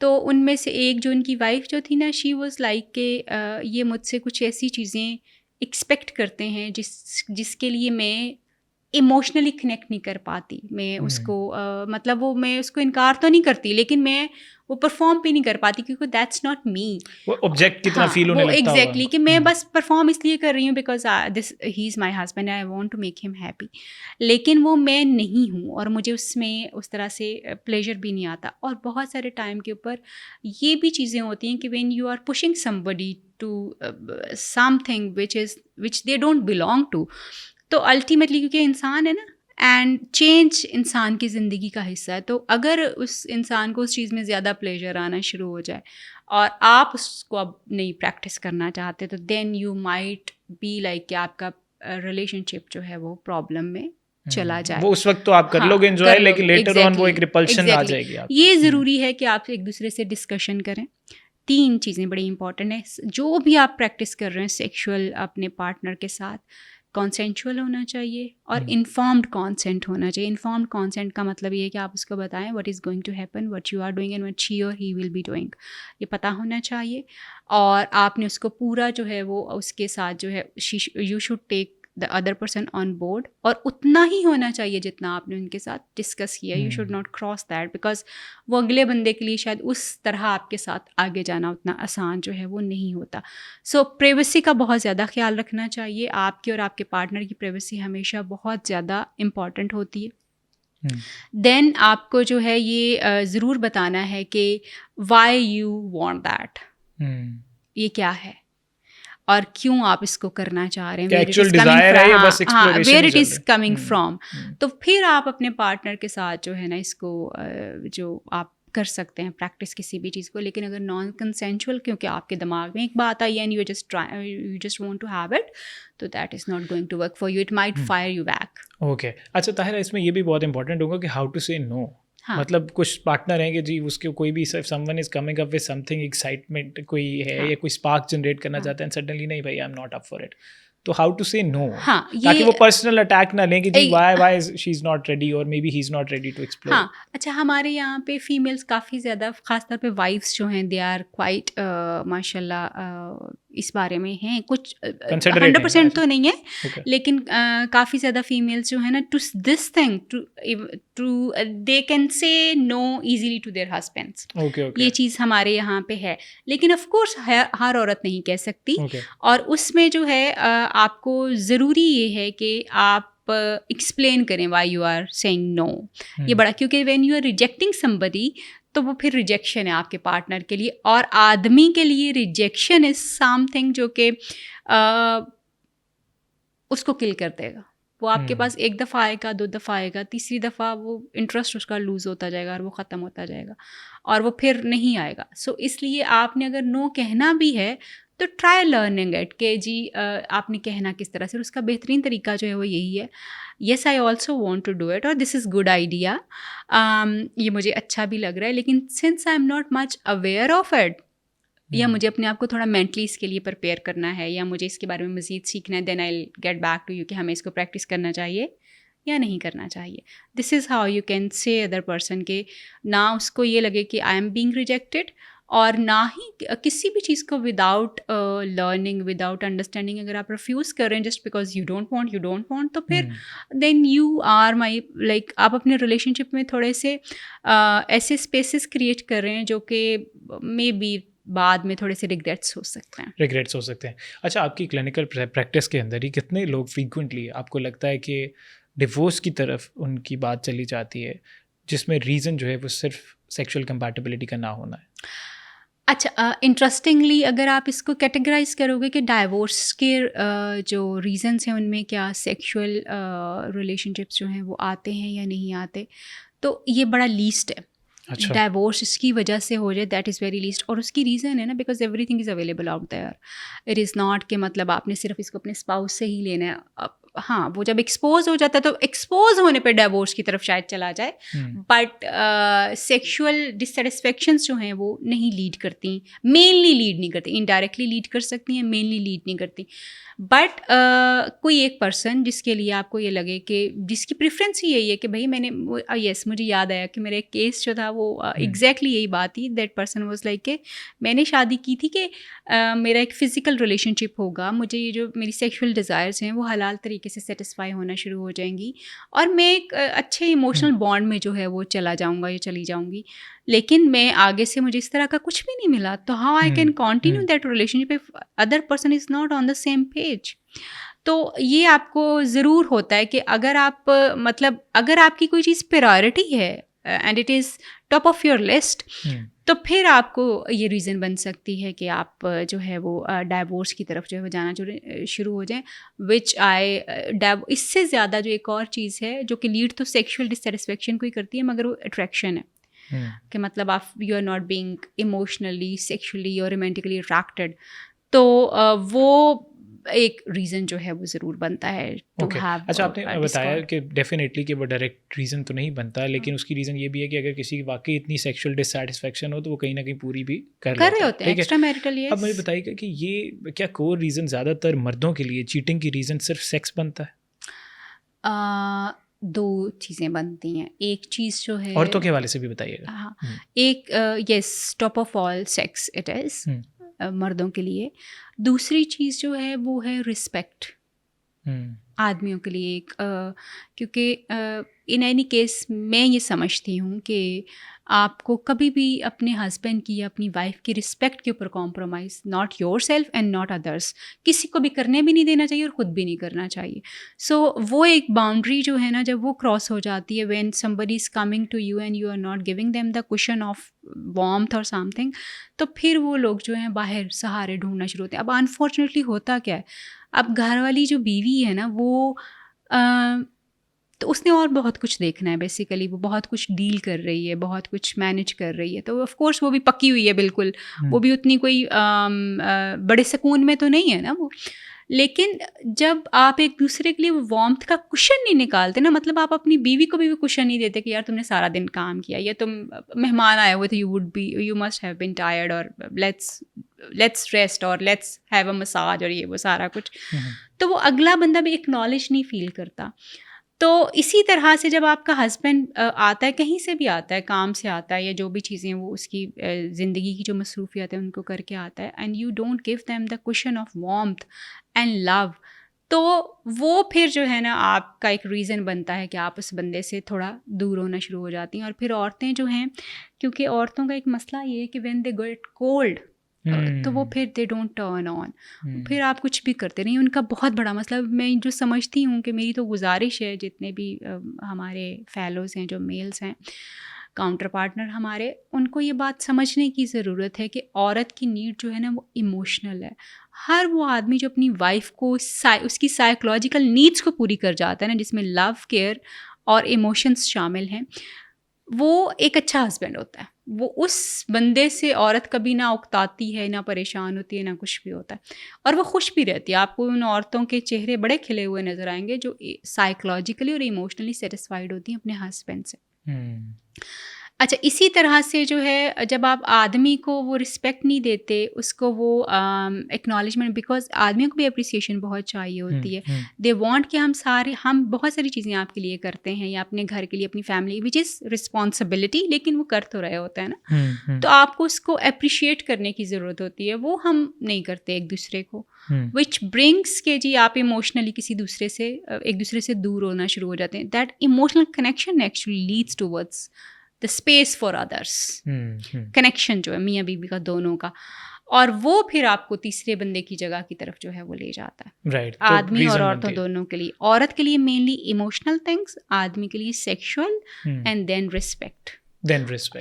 तो उनमें से एक जो उनकी वाइफ जो थी ना, शी वाज लाइक के ये मुझसे कुछ ऐसी चीज़ें एक्सपेक्ट करते हैं जिसके लिए मैं इमोशनली कनेक्ट नहीं कर पाती। मैं उसको मतलब वो मैं उसको इनकार तो नहीं करती, लेकिन मैं वो परफॉर्म भी नहीं कर पाती क्योंकि दैट्स नॉट मी। वो ऑब्जेक्ट की तरह फील होने लगता होगा। एग्जैक्टली कि मैं बस परफॉर्म इसलिए कर रही हूँ बिकॉज दिस ही is my husband, I want to make him happy, लेकिन वो मैं नहीं हूँ और मुझे उसमें उस तरह से प्लेजर भी नहीं आता। और बहुत सारे टाइम के ऊपर ये भी चीज़ें होती हैं कि when you are pushing somebody to something which they don't belong to, तो अल्टीमेटली क्योंकि इंसान है ना, एंड चेंज इंसान की ज़िंदगी का हिस्सा है, तो अगर उस इंसान को उस चीज़ में ज़्यादा प्लेजर आना शुरू हो जाए और आप उसको अब नहीं प्रैक्टिस करना चाहते, तो then you might be like कि आपका रिलेशनशिप जो है वो प्रॉब्लम में चला जाए। वो उस वक्त तो आप कर लोगे एंजॉय, लेकिन लेटर ऑन वो एक रिपल्शन आ जाएगी आपको। ये ज़रूरी है कि आप एक दूसरे से डिस्कशन करें। 3 चीज़ें बड़ी इंपॉर्टेंट है जो भी आप प्रैक्टिस कर रहे हैं सेक्सुअल अपने पार्टनर के साथ। कॉन्सेंचुअल होना चाहिए और इन्फॉर्म्ड कॉन्सेंट होना चाहिए। इन्फॉर्म्ड कॉन्सेंट का मतलब ये है कि आप उसको बताएं what is going to happen, what you are doing and what she और ही विल बी डूइंग, ये पता होना चाहिए। और आपने उसको पूरा जो है वो उसके साथ जो है you should take the other person on board, और उतना ही होना चाहिए जितना आपने उनके साथ डिस्कस किया। You should not cross that, because वो अगले बंदे के लिए शायद उस तरह आपके साथ आगे जाना उतना आसान जो है वो नहीं होता। सो प्राइवेसी का बहुत ज़्यादा ख्याल रखना चाहिए। आपकी और आपके पार्टनर की प्राइवेसी हमेशा बहुत ज़्यादा इम्पॉर्टेंट होती है। देन आपको जो है ये ज़रूर बताना है कि वाई यू वांट दैट, ये क्या है और क्यों आप इसको करना चाह रहे हैं, where it is coming from. तो फिर आप अपने पार्टनर के साथ जो है ना इसको जो आप कर सकते हैं प्रैक्टिस किसी भी चीज़ को। लेकिन अगर नॉन कंसेंचुअल, क्योंकि आपके दिमाग में एक बात आई and you just want to have it, तो that is not going to work for you, it might fire you back. Okay, अच्छा ताहिरा, इसमें ये भी बहुत इंपॉर्टेंट होगा कि हाउ टू से नो। मतलब कुछ पार्टनर हैं कि जी उसके कोई भी someone is coming up with something excitement कोई है या कोई स्पार्क जनरेट करना चाहते हैं, सडनली नहीं भाई I am not up for it, तो हाउ टू से नो, ताकि वो पर्सनल अटैक ना लें कि जी why she is not ready और may be he is not ready to explore. हाँ, अच्छा, हमारे यहाँ पे फीमेल्स काफ़ी ज़्यादा, खासतौर पे वाइफ्स जो हैं, दे आर क्वाइट माशाल्लाह इस बारे में हैं, कुछ 100% तो नहीं है, लेकिन काफ़ी ज़्यादा फीमेल्स जो है ना to this thing to they can say no easily to their husbands. ये चीज़ हमारे यहाँ पे है, लेकिन ऑफ कोर्स हर औरत नहीं कह सकती। और उसमें जो है आपको ज़रूरी ये है कि आप एक्सप्लेन करें why you are saying no. ये बड़ा, क्योंकि when you are rejecting somebody तो वो फिर रिजेक्शन है आपके पार्टनर के लिए, और आदमी के लिए रिजेक्शन इज समथिंग जो कि उसको किल कर देगा। वो आपके पास एक दफ़ा आएगा, 2 दफ़ा आएगा, तीसरी दफ़ा वो इंटरेस्ट उसका लूज़ होता जाएगा और वो ख़त्म होता जाएगा और वो फिर नहीं आएगा। सो इसलिए आपने अगर नो कहना भी है तो ट्राई लर्निंग इट कि जी आपने कहना किस तरह से, उसका बेहतरीन तरीका जो है वो यही है, yes I also want to do it और दिस इज़ गुड आइडिया, ये मुझे अच्छा भी लग रहा है, लेकिन since I am not much aware of it, या मुझे अपने आप को थोड़ा मेंटली इसके लिए प्रिपेयर करना है, या मुझे इसके बारे में मज़ीद सीखना है, then I get back to you कि हमें इसको प्रैक्टिस करना चाहिए या नहीं करना चाहिए। This is how you can से अदर पर्सन के ना उसको ये लगे कि आई एम बीइंग रिजेक्टेड, और ना ही किसी भी चीज़ को विदाउट लर्निंग, विदाउट अंडरस्टैंडिंग अगर आप रिफ्यूज़ कर रहे हैं just because you don't want, तो फिर then you are my like, आप अपने रिलेशनशिप में थोड़े से ऐसे स्पेसेस क्रिएट कर रहे हैं जो कि मे बी बाद में थोड़े से रिग्रेट्स हो सकते हैं। अच्छा, आपकी क्लिनिकल प्रैक्टिस के अंदर ही कितने लोग फ्रीक्वेंटली आपको लगता है कि डिवोर्स की तरफ उनकी बात चली जाती है, जिसमें रीज़न जो है वो सिर्फ सेक्सुअल कंपैटिबिलिटी का ना होना है? अच्छा, इंटरेस्टिंगली अगर आप इसको कैटेगराइज करोगे कि डाइवोर्स के जो रीज़न्स हैं उनमें क्या सेक्सुअल रिलेशनशिप्स जो हैं वो आते हैं या नहीं आते, तो ये बड़ा लीस्ट है। अच्छा, डाइवोर्स इसकी वजह से हो जाए, दैट इज़ वेरी लीस्ट, और उसकी रीज़न है ना because everything is available out there. It is not कि मतलब आपने सिर्फ इसको अपने स्पाउस से ही लेना है। हाँ, वो जब एक्सपोज हो जाता है तो एक्सपोज होने पे डाइवोर्स की तरफ शायद चला जाए, बट सेक्सुअल डिससेटिस्फैक्शंस जो हैं वो नहीं लीड करती, मेनली लीड नहीं करती, इनडायरेक्टली लीड कर सकती हैं, मेनली लीड नहीं करती। बट कोई एक पर्सन जिसके लिए आपको ये लगे कि जिसकी प्रेफरेंस ही यही है कि भाई मैंने यस मुझे याद आया कि मेरा एक केस जो था वो एग्जैक्टली यही बात थी। दैट पर्सन वाज लाइक कि मैंने शादी की थी कि मेरा एक फ़िज़िकल रिलेशनशिप होगा, मुझे ये जो मेरी सेक्सुअल डिज़ायर्स हैं वो हलाल तरीके से सेटिस्फाई होना शुरू हो जाएंगी और मैं एक अच्छे इमोशनल बॉन्ड में जो है वो चला जाऊँगा या चली जाऊँगी। लेकिन मैं आगे से मुझे इस तरह का कुछ भी नहीं मिला, तो how I can continue that relationship if other person is not on the same page. तो ये आपको ज़रूर होता है कि अगर आप मतलब अगर आपकी कोई चीज़ प्रायोरिटी है and it is top of your list, तो फिर आपको ये रीज़न बन सकती है कि आप जो है वो डाइवोर्स की तरफ जो है वो जाना शुरू हो जाएं, विच इससे ज़्यादा जो एक और चीज़ है जो कि लीड तो सेक्सुअल डिससेटिस्फैक्शन को ही करती है, मगर वो अट्रैक्शन है कि मतलब आप you are not being emotionally sexually और रोमांटिकली अट्रैक्टेड, तो वो एक रीज़न जो है वो ज़रूर बनता है टू हैव। अच्छा, आपने बताया कि डेफिनेटली कि वो डायरेक्ट रीज़न तो नहीं बनता, लेकिन उसकी रीज़न ये भी है कि अगर किसी की वाकई इतनी सेक्सुअल डिससैटिस्फैक्शन हो तो वो कहीं ना कहीं पूरी भी कर रहे होते हैं एक्स्ट्रा मैरिटल। अब मुझे बताइएगा कि ये क्या कोर रीज़न ज़्यादातर मर्दों के लिए चीटिंग की रीज़न सिर्फ सेक्स बनता है? दो चीज़ें बनती हैं। एक चीज़ जो है औरतों के हवाले से भी बताइएगा। हाँ, एक yes top of all sex it is मर्दों के लिए। दूसरी चीज़ जो है वो है रिस्पेक्ट आदमियों के लिए एक क्योंकि इन एनी केस मैं ये समझती हूँ कि आपको कभी भी अपने हस्बैंड की या अपनी वाइफ की रिस्पेक्ट के ऊपर compromise not your self and not others किसी को भी करने भी नहीं देना चाहिए और ख़ुद भी नहीं करना चाहिए। सो वो एक बाउंड्री जो है ना, जब वो क्रॉस हो जाती है when somebody is coming to you and you are not giving them the cushion of warmth और समथिंग, तो फिर वो लोग जो हैं बाहर सहारे ढूंढना शुरू होते हैं। अब अनफॉर्चुनेटली होता क्या है, अब घर वाली जो बीवी है ना वो तो उसने और बहुत कुछ देखना है, बेसिकली वो बहुत कुछ डील कर रही है, बहुत कुछ मैनेज कर रही है, तो ऑफ कोर्स वो भी पकी हुई है बिल्कुल, वो भी उतनी कोई बड़े सुकून में तो नहीं है ना वो। लेकिन जब आप एक दूसरे के लिए वो वार्मथ का कुशन नहीं निकालते ना, मतलब आप अपनी बीवी को भी वो कुशन नहीं देते कि यार तुमने सारा दिन काम किया या तुम मेहमान आए हुए थे, you must have been tired और लेट्स रेस्ट और लेट्स हैव अ मसाज और ये वो सारा कुछ, तो वो अगला बंदा भी एक्नॉलेज नहीं फील करता। तो इसी तरह से जब आपका हस्बैंड आता है, कहीं से भी आता है, काम से आता है या जो भी चीज़ें वो उसकी ज़िंदगी की जो मसरूफियत है उनको करके आता है, and you don't give them the cushion of warmth and love, तो वो फिर जो है ना आपका एक रीज़न बनता है कि आप उस बंदे से थोड़ा दूर होना शुरू हो जाती हैं। और फिर औरतें जो हैं, क्योंकि औरतों का एक मसला ये है कि व्हेन दे गेट कोल्ड तो वो फिर दे डोंट टर्न ऑन, फिर आप कुछ भी करते नहीं। उनका बहुत बड़ा मसला, मैं जो समझती हूँ कि मेरी तो गुजारिश है जितने भी हमारे फेलोज़ हैं जो मेल्स हैं काउंटर पार्टनर हमारे, उनको ये बात समझने की ज़रूरत है कि औरत की नीड जो है ना वो इमोशनल है। हर वो आदमी जो अपनी वाइफ को उसकी साइकोलॉजिकल नीड्स को पूरी कर जाता है ना, जिसमें लव, केयर और इमोशंस शामिल हैं, वो एक अच्छा हस्बैंड होता है। वो उस बंदे से औरत कभी ना उकताती है, ना परेशान होती है, ना कुछ भी होता है, और वो खुश भी रहती है। आपको उन औरतों के चेहरे बड़े खिले हुए नज़र आएंगे जो साइकोलॉजिकली और इमोशनली सेटिस्फाइड होती हैं अपने हस्बैंड से। अच्छा, इसी तरह से जो है जब आप आदमी को वो रिस्पेक्ट नहीं देते, उसको वो एक्नॉलेजमेंट, बिकॉज आदमियों को भी अप्रिसिएशन बहुत चाहिए होती है। दे वांट कि हम बहुत सारी चीज़ें आपके लिए करते हैं या अपने घर के लिए, अपनी फैमिली, विच इज़ रिस्पॉन्सिबिलिटी, लेकिन वो कर तो रहे होते हैं ना, तो आपको उसको अप्रिशिएट करने की ज़रूरत होती है। वो हम नहीं करते एक दूसरे को, विच ब्रिंग्स के जी आप इमोशनली किसी दूसरे से एक दूसरे से दूर होना शुरू हो जाते हैं। That emotional connection actually Leeds towards the space for others, connection जो है मियाँ बीवी का दोनों का, और वो फिर आपको तीसरे बंदे की जगह की तरफ जो है वो ले जाता है। राइट, आदमी और औरतों दोनों के लिए, औरत के लिए मेनली इमोशनल थिंग्स, आदमी के लिए sexual and then respect.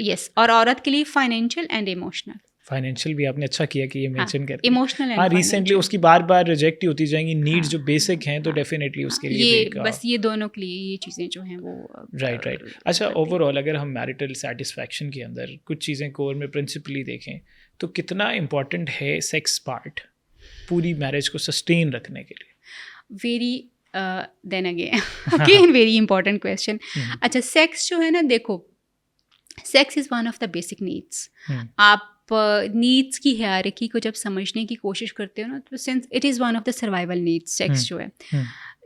Yes, और औरत के लिए फाइनेंशियल एंड इमोशनल। फाइनेंशियल भी आपने अच्छा किया कि ये मेंशन करके, इमोशनल। हाँ, रिसेंटली उसकी बार बार रिजेक्ट ही होती जाएंगी नीड्स जो बेसिक हैं, तो डेफिनेटली उसके लिए ये बस ये दोनों के लिए ये चीज़ें जो हैं वो राइट। अच्छा, ओवरऑल अगर हम मैरिटल सेटिस्फैक्शन के अंदर कुछ चीज़ें कोर में प्रिंसिपली देखें तो कितना इम्पॉर्टेंट है सेक्स पार्ट पूरी मैरिज को सस्टेन रखने के लिए? Very then again very important question. अच्छा, सेक्स जो है ना, देखो, sex is one of the basic needs. आप नीड्स की हायरार्की को जब समझने की कोशिश करते हो ना, तो since it is one of the survival needs, sex जो है.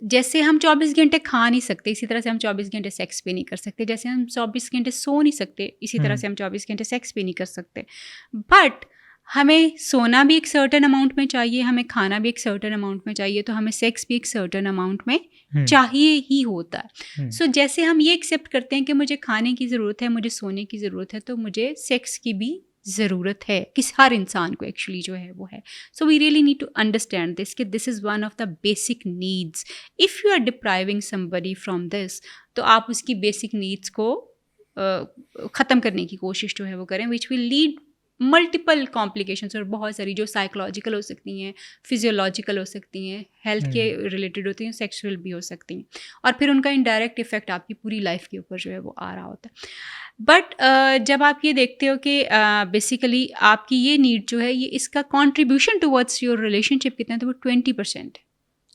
जैसे हम 24 घंटे खा नहीं सकते, इसी तरह से हम 24 घंटे सेक्स भी नहीं कर सकते. जैसे हम 24 घंटे सो नहीं सकते, इसी तरह से हम 24 घंटे सेक्स भी नहीं कर सकते. बट हमें सोना भी एक सर्टेन अमाउंट में चाहिए, हमें खाना भी एक सर्टेन अमाउंट में चाहिए, तो हमें सेक्स भी एक सर्टेन अमाउंट में चाहिए ही होता है. सो जैसे हम ये एक्सेप्ट करते हैं कि मुझे खाने की ज़रूरत है, मुझे सोने की ज़रूरत है, तो मुझे सेक्स की भी ज़रूरत है. किस हर इंसान को एक्चुअली जो है वो है. So we really need to understand this कि this is one of the basic needs. If you are depriving somebody from this, तो आप उसकी बेसिक नीड्स को ख़त्म करने की कोशिश जो है वो करें, which will lead multiple complications, और बहुत सारी जो साइकोलॉजिकल हो सकती हैं, फिजियोलॉजिकल हो सकती हैं, हेल्थ के रिलेटेड होती हैं, सेक्सुअल भी हो सकती हैं, और फिर उनका इनडायरेक्ट इफेक्ट आपकी पूरी लाइफ के ऊपर जो है वो आ रहा होता है. बट जब आप ये देखते हो कि बेसिकली आपकी ये नीड जो है, ये इसका कॉन्ट्रीब्यूशन टुवर्ड्स योर रिलेशनशिप कितना है, तो वो 20% है.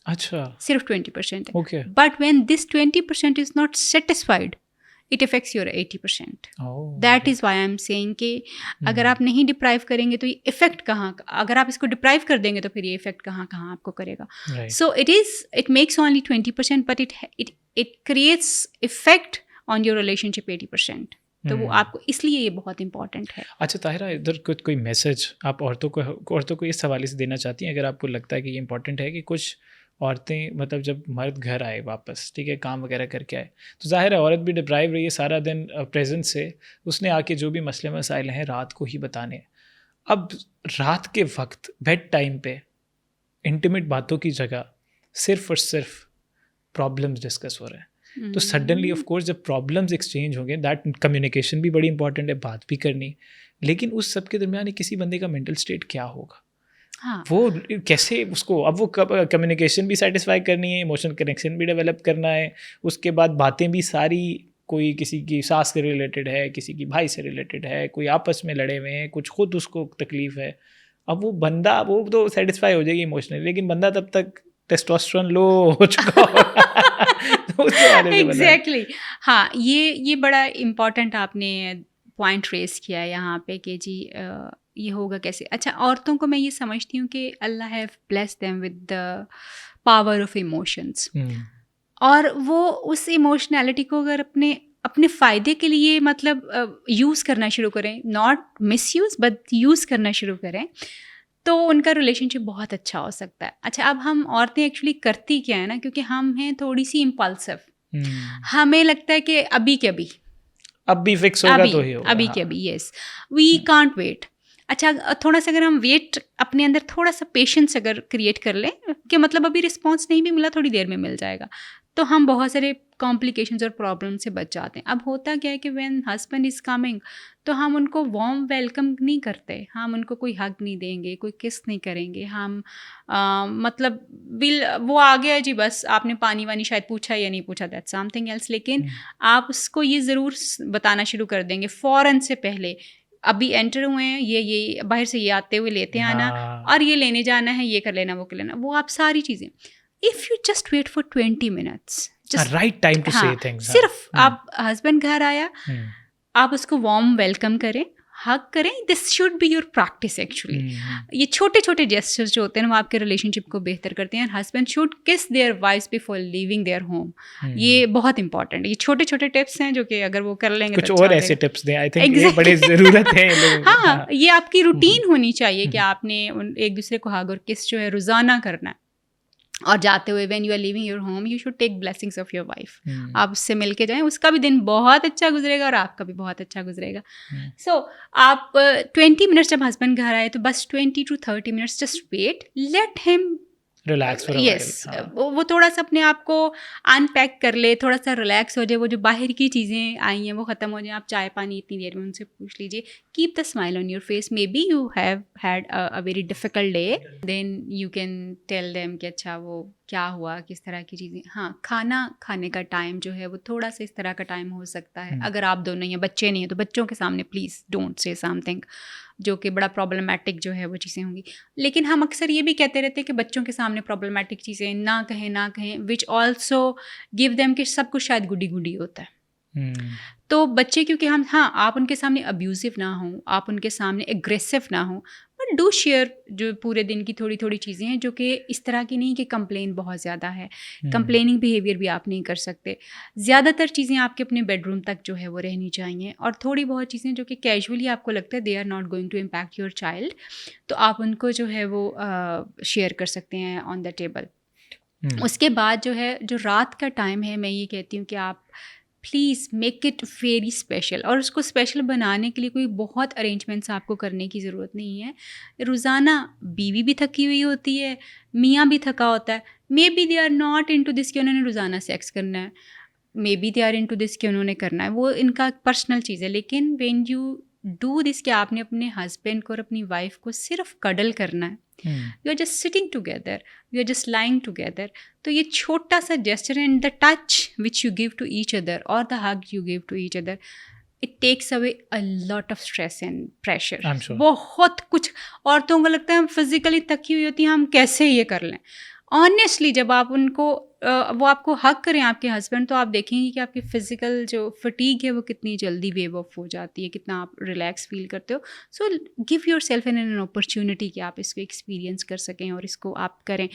अच्छा, सिर्फ 20% है. Okay. But when this 20% is not satisfied, it affects your 80%. That is why I am saying कि अगर आप नहीं डिप्राइव करेंगे तो ये इफेक्ट कहाँ, अगर आप इसको डिप्राइव कर देंगे तो फिर ये इफेक्ट कहाँ आपको करेगा. So it makes only 20%, but it creates effect on your relationship 80%. तो वो आपको, इसलिए ये बहुत इंपॉर्टेंट है. अच्छा ताहिरा, इधर कोई मैसेज आप औरतों को इस हवाले से देना चाहती हैं, अगर आपको लगता है कि ये इंपॉर्टेंट है कि कुछ औरतें, मतलब जब मर्द घर आए वापस, ठीक है, काम वगैरह करके आए, तो ज़ाहिर है औरत भी डिप्राइव रही है सारा दिन प्रेजेंस से, उसने आके जो भी मसले मसाइल हैं रात को ही बताने हैं. अब रात के वक्त बेड टाइम पे इंटीमेट बातों की जगह सिर्फ और सिर्फ प्रॉब्लम्स डिस्कस हो रहे हैं. तो सडनली ऑफ कोर्स जब प्रॉब्लम्स एक्सचेंज होंगे, दैट कम्युनिकेशन भी बड़ी इंपॉर्टेंट है, बात भी करनी, लेकिन उस सब के दरमियान किसी बंदे का मेंटल स्टेट क्या होगा. हाँ. वो कैसे उसको, अब वो कम्युनिकेशन भी सेटिस्फाई करनी है, इमोशनल कनेक्शन भी डेवलप करना है, उसके बाद बातें भी सारी, कोई किसी की सास से रिलेटेड है, किसी की भाई से रिलेटेड है, कोई आपस में लड़े हुए हैं, कुछ खुद उसको तकलीफ है. अब वो बंदा, वो तो सेटिस्फाई हो जाएगी इमोशनली, लेकिन बंदा तब तक टेस्टोस्टेरोन लो हो चुका होगा. एग्जैक्टली. हाँ, ये बड़ा इम्पॉर्टेंट आपने पॉइंट रेस किया है यहाँ पे कि जी ये होगा कैसे. अच्छा, औरतों को मैं ये समझती हूँ कि Allah have blessed them with the power of emotions, और वो उस इमोशनैलिटी को अगर अपने फ़ायदे के लिए मतलब यूज़ करना शुरू करें, not miss use but use करना शुरू करें, तो उनका रिलेशनशिप बहुत अच्छा हो सकता है. अच्छा, अब हम औरतें एक्चुअली करती क्या है ना, क्योंकि हम हैं थोड़ी सी इम्पल्सिव, हमें लगता है कि अभी के अभी फिक्स होगा तो ही होगा, अभी के अभी, येस, वी कांट वेट. अच्छा, थोड़ा सा अगर हम वेट, अपने अंदर थोड़ा सा पेशेंस अगर क्रिएट कर लें कि मतलब अभी रिस्पॉन्स नहीं भी मिला, थोड़ी देर में मिल जाएगा, तो हम बहुत सारे कॉम्प्लिकेशंस और प्रॉब्लम से बच जाते हैं. अब होता क्या है कि व्हेन हस्बैंड इज़ कमिंग, तो हम उनको वार्म वेलकम नहीं करते, हम उनको कोई हग नहीं देंगे, कोई किस नहीं करेंगे, हम मतलब वो आ गया जी, बस आपने पानी वानी शायद पूछा या नहीं पूछा, दैट्स समथिंग एल्स. लेकिन आप उसको ये ज़रूर बताना शुरू कर देंगे फ़ौरन से पहले, अभी एंटर हुए हैं, ये बाहर से ये आते हुए लेते आना, और ये लेने जाना है, ये कर लेना, वो कर लेना, वो आप सारी चीज़ें. If you just wait for 20 minutes, just right time to say things. सिर्फ आप हस्बैंड घर आया, आप उसको वार्म वेलकम करें, हग करें. This should be your practice actually. ये छोटे छोटे जेस्चर्स जो होते हैं ना, वो आपके रिलेशनशिप को बेहतर करते हैं. Husband should kiss their wifes before leaving their home. ये बहुत इंपॉर्टेंट है. ये छोटे छोटे टिप्स हैं जो कि अगर वो कर लेंगे, कुछ और ऐसे टिप्स दें, आई थिंक ये बड़ी ज़रूरत है लोगों को. हाँ, ये आपकी रूटीन होनी चाहिए कि आपने एक दूसरे को हग और किस जो है रोज़ाना करना है. और जाते हुए when you are leaving your home, you should take blessings of your wife. आप उससे मिल के जाएँ, उसका भी दिन बहुत अच्छा गुजरेगा और आपका भी बहुत अच्छा गुजरेगा. सो आप 20 मिनट्स जब हस्बैंड घर आए, तो बस 20 to 30 minutes just wait, let him relax. Yes, वो थोड़ा सा अपने आप को अनपैक कर ले, थोड़ा सा रिलैक्स हो जाए, वो जो बाहर की चीज़ें आई हैं वो ख़त्म हो जाए. आप चाय पानी इतनी देर में उनसे पूछ लीजिए. Keep the smile on your face. May be you have had a very difficult day, then you can tell them कि अच्छा वो क्या हुआ, किस तरह की चीज़ें। हाँ, खाना खाने का टाइम जो है वो थोड़ा सा इस तरह का टाइम हो सकता है। अगर आप दोनों या बच्चे नहीं हैं तो बच्चों के सामने प्लीज़ डोंट से समथिंग जो कि बड़ा प्रॉब्लमेटिक जो है वो चीज़ें होंगी। लेकिन हम अक्सर ये भी कहते रहते हैं कि बच्चों के सामने प्रॉब्लमेटिक चीज़ें ना कहें, विच ऑल्सो गिव देम कि सब कुछ शायद गुडी गुडी होता है। तो बच्चे क्योंकि हम, हाँ, आप उनके सामने अब्यूज़िव ना हों, आप उनके सामने एग्रेसिव ना हों, बट डू शेयर जो पूरे दिन की थोड़ी थोड़ी चीज़ें हैं जो कि इस तरह की नहीं कि कंप्लेन बहुत ज़्यादा है। कंप्लेनिंग बिहेवियर भी आप नहीं कर सकते। ज़्यादातर चीज़ें आपके अपने बेडरूम तक जो है वो रहनी चाहिए, और थोड़ी बहुत चीज़ें जो कि कैजुअली आपको लगता है they are not going to impact your child, तो आप उनको जो है वो शेयर कर सकते हैं ऑन द टेबल। उसके बाद जो है, जो रात का टाइम है, मैं ये कहती हूँ कि आप please make it very special, और उसको स्पेशल बनाने के लिए कोई बहुत अरेंजमेंट्स आपको करने की ज़रूरत नहीं है। रोज़ाना बीवी भी थकी हुई होती है, मियाँ भी थका होता है, may be they are not into this कि उन्होंने रोज़ाना सेक्स करना है, may be they are into this कि उन्होंने करना है, वो इनका पर्सनल चीज़ है। लेकिन व्हेन यू डू दिस कि आपने अपने हस्बैंड को और अपनी वाइफ को सिर्फ कडल करना है, you are just sitting together, you are just lying together, तो ये छोटा सा gesture and the touch which you give to each other और the hug you give to each other, it takes away a lot of stress and pressure. बहुत कुछ औरतों को लगता है हम फिजिकली थकी हुई होती हैं, हम कैसे ये कर लें। ऑनेस्टली जब आप उनको वो आपको हक करें आपके हस्बैंड, तो आप देखेंगे कि आपकी फ़िज़िकल जो फटीग है वो कितनी जल्दी वेव ऑफ हो जाती है, कितना आप रिलैक्स फील करते हो। So give your self an opportunity कि आप इसको एक्सपीरियंस कर सकें और इसको आप करें।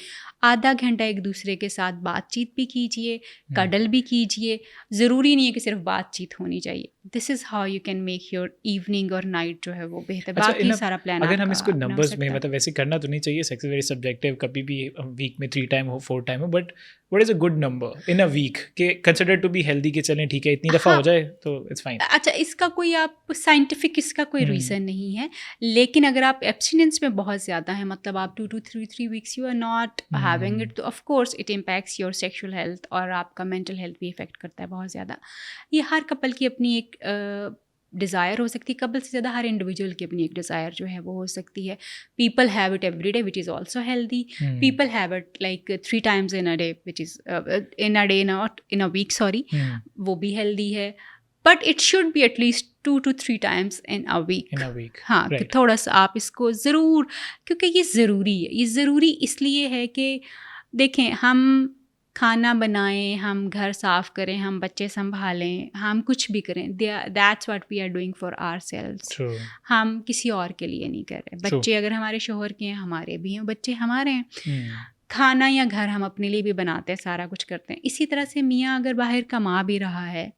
आधा घंटा एक दूसरे के साथ बातचीत भी कीजिए, कडल भी कीजिए। ज़रूरी नहीं है कि सिर्फ बातचीत होनी चाहिए। This is how you can make your evening और नाइट जो है वो बेहतर। बाकी सारा प्लान अगर हम इसको नंबर्स में, मतलब वैसे करना तो नहीं चाहिए, सेक्स इज वेरी सब्जेक्टिव, कभी भी वीक में 3 टाइम हो 4 टाइम हो, but what is a good number in a week के कंसिडर टू बी हेल्दी के चलें ठीक है इतनी दफ़ा हो जाए तो इट्स फाइन। अच्छा, इसका कोई आप साइंटिफिक इसका कोई रीज़न नहीं है, लेकिन अगर आप एब्सटिनेंस में बहुत ज़्यादा है, मतलब आप 2 to 3 weeks you are not having it, तो of course it impacts your sexual health और आपका मेंटल हेल्थ भी इफेक्ट करता है बहुत ज़्यादा। ये हर कपल की अपनी एक डिज़ायर हो सकती है, कपल से ज़्यादा हर इंडिविजुअल की अपनी एक डिज़ायर जो है वो हो सकती है। People have it every day which is also healthy, people have it like 3 times in a day which is in a day, not in a week, sorry, वो भी हेल्दी है। But it should be at least 2 to 3 times in a week। हाँ, कि थोड़ा सा आप इसको ज़रूर, क्योंकि ये ज़रूरी है। ये ज़रूरी इसलिए है कि देखें, हम खाना बनाएं, हम घर साफ़ करें, हम बच्चे संभालें, हम कुछ भी करें, that's what we are doing for ourselves. हम किसी और के लिए नहीं कर रहे। बच्चे अगर हमारे शोहर के हैं, हमारे भी हैं, बच्चे हमारे हैं। खाना या घर हम अपने लिए भी बनाते हैं, सारा कुछ करते हैं। इसी तरह से मियाँ अगर बाहर कमा भी रहा है,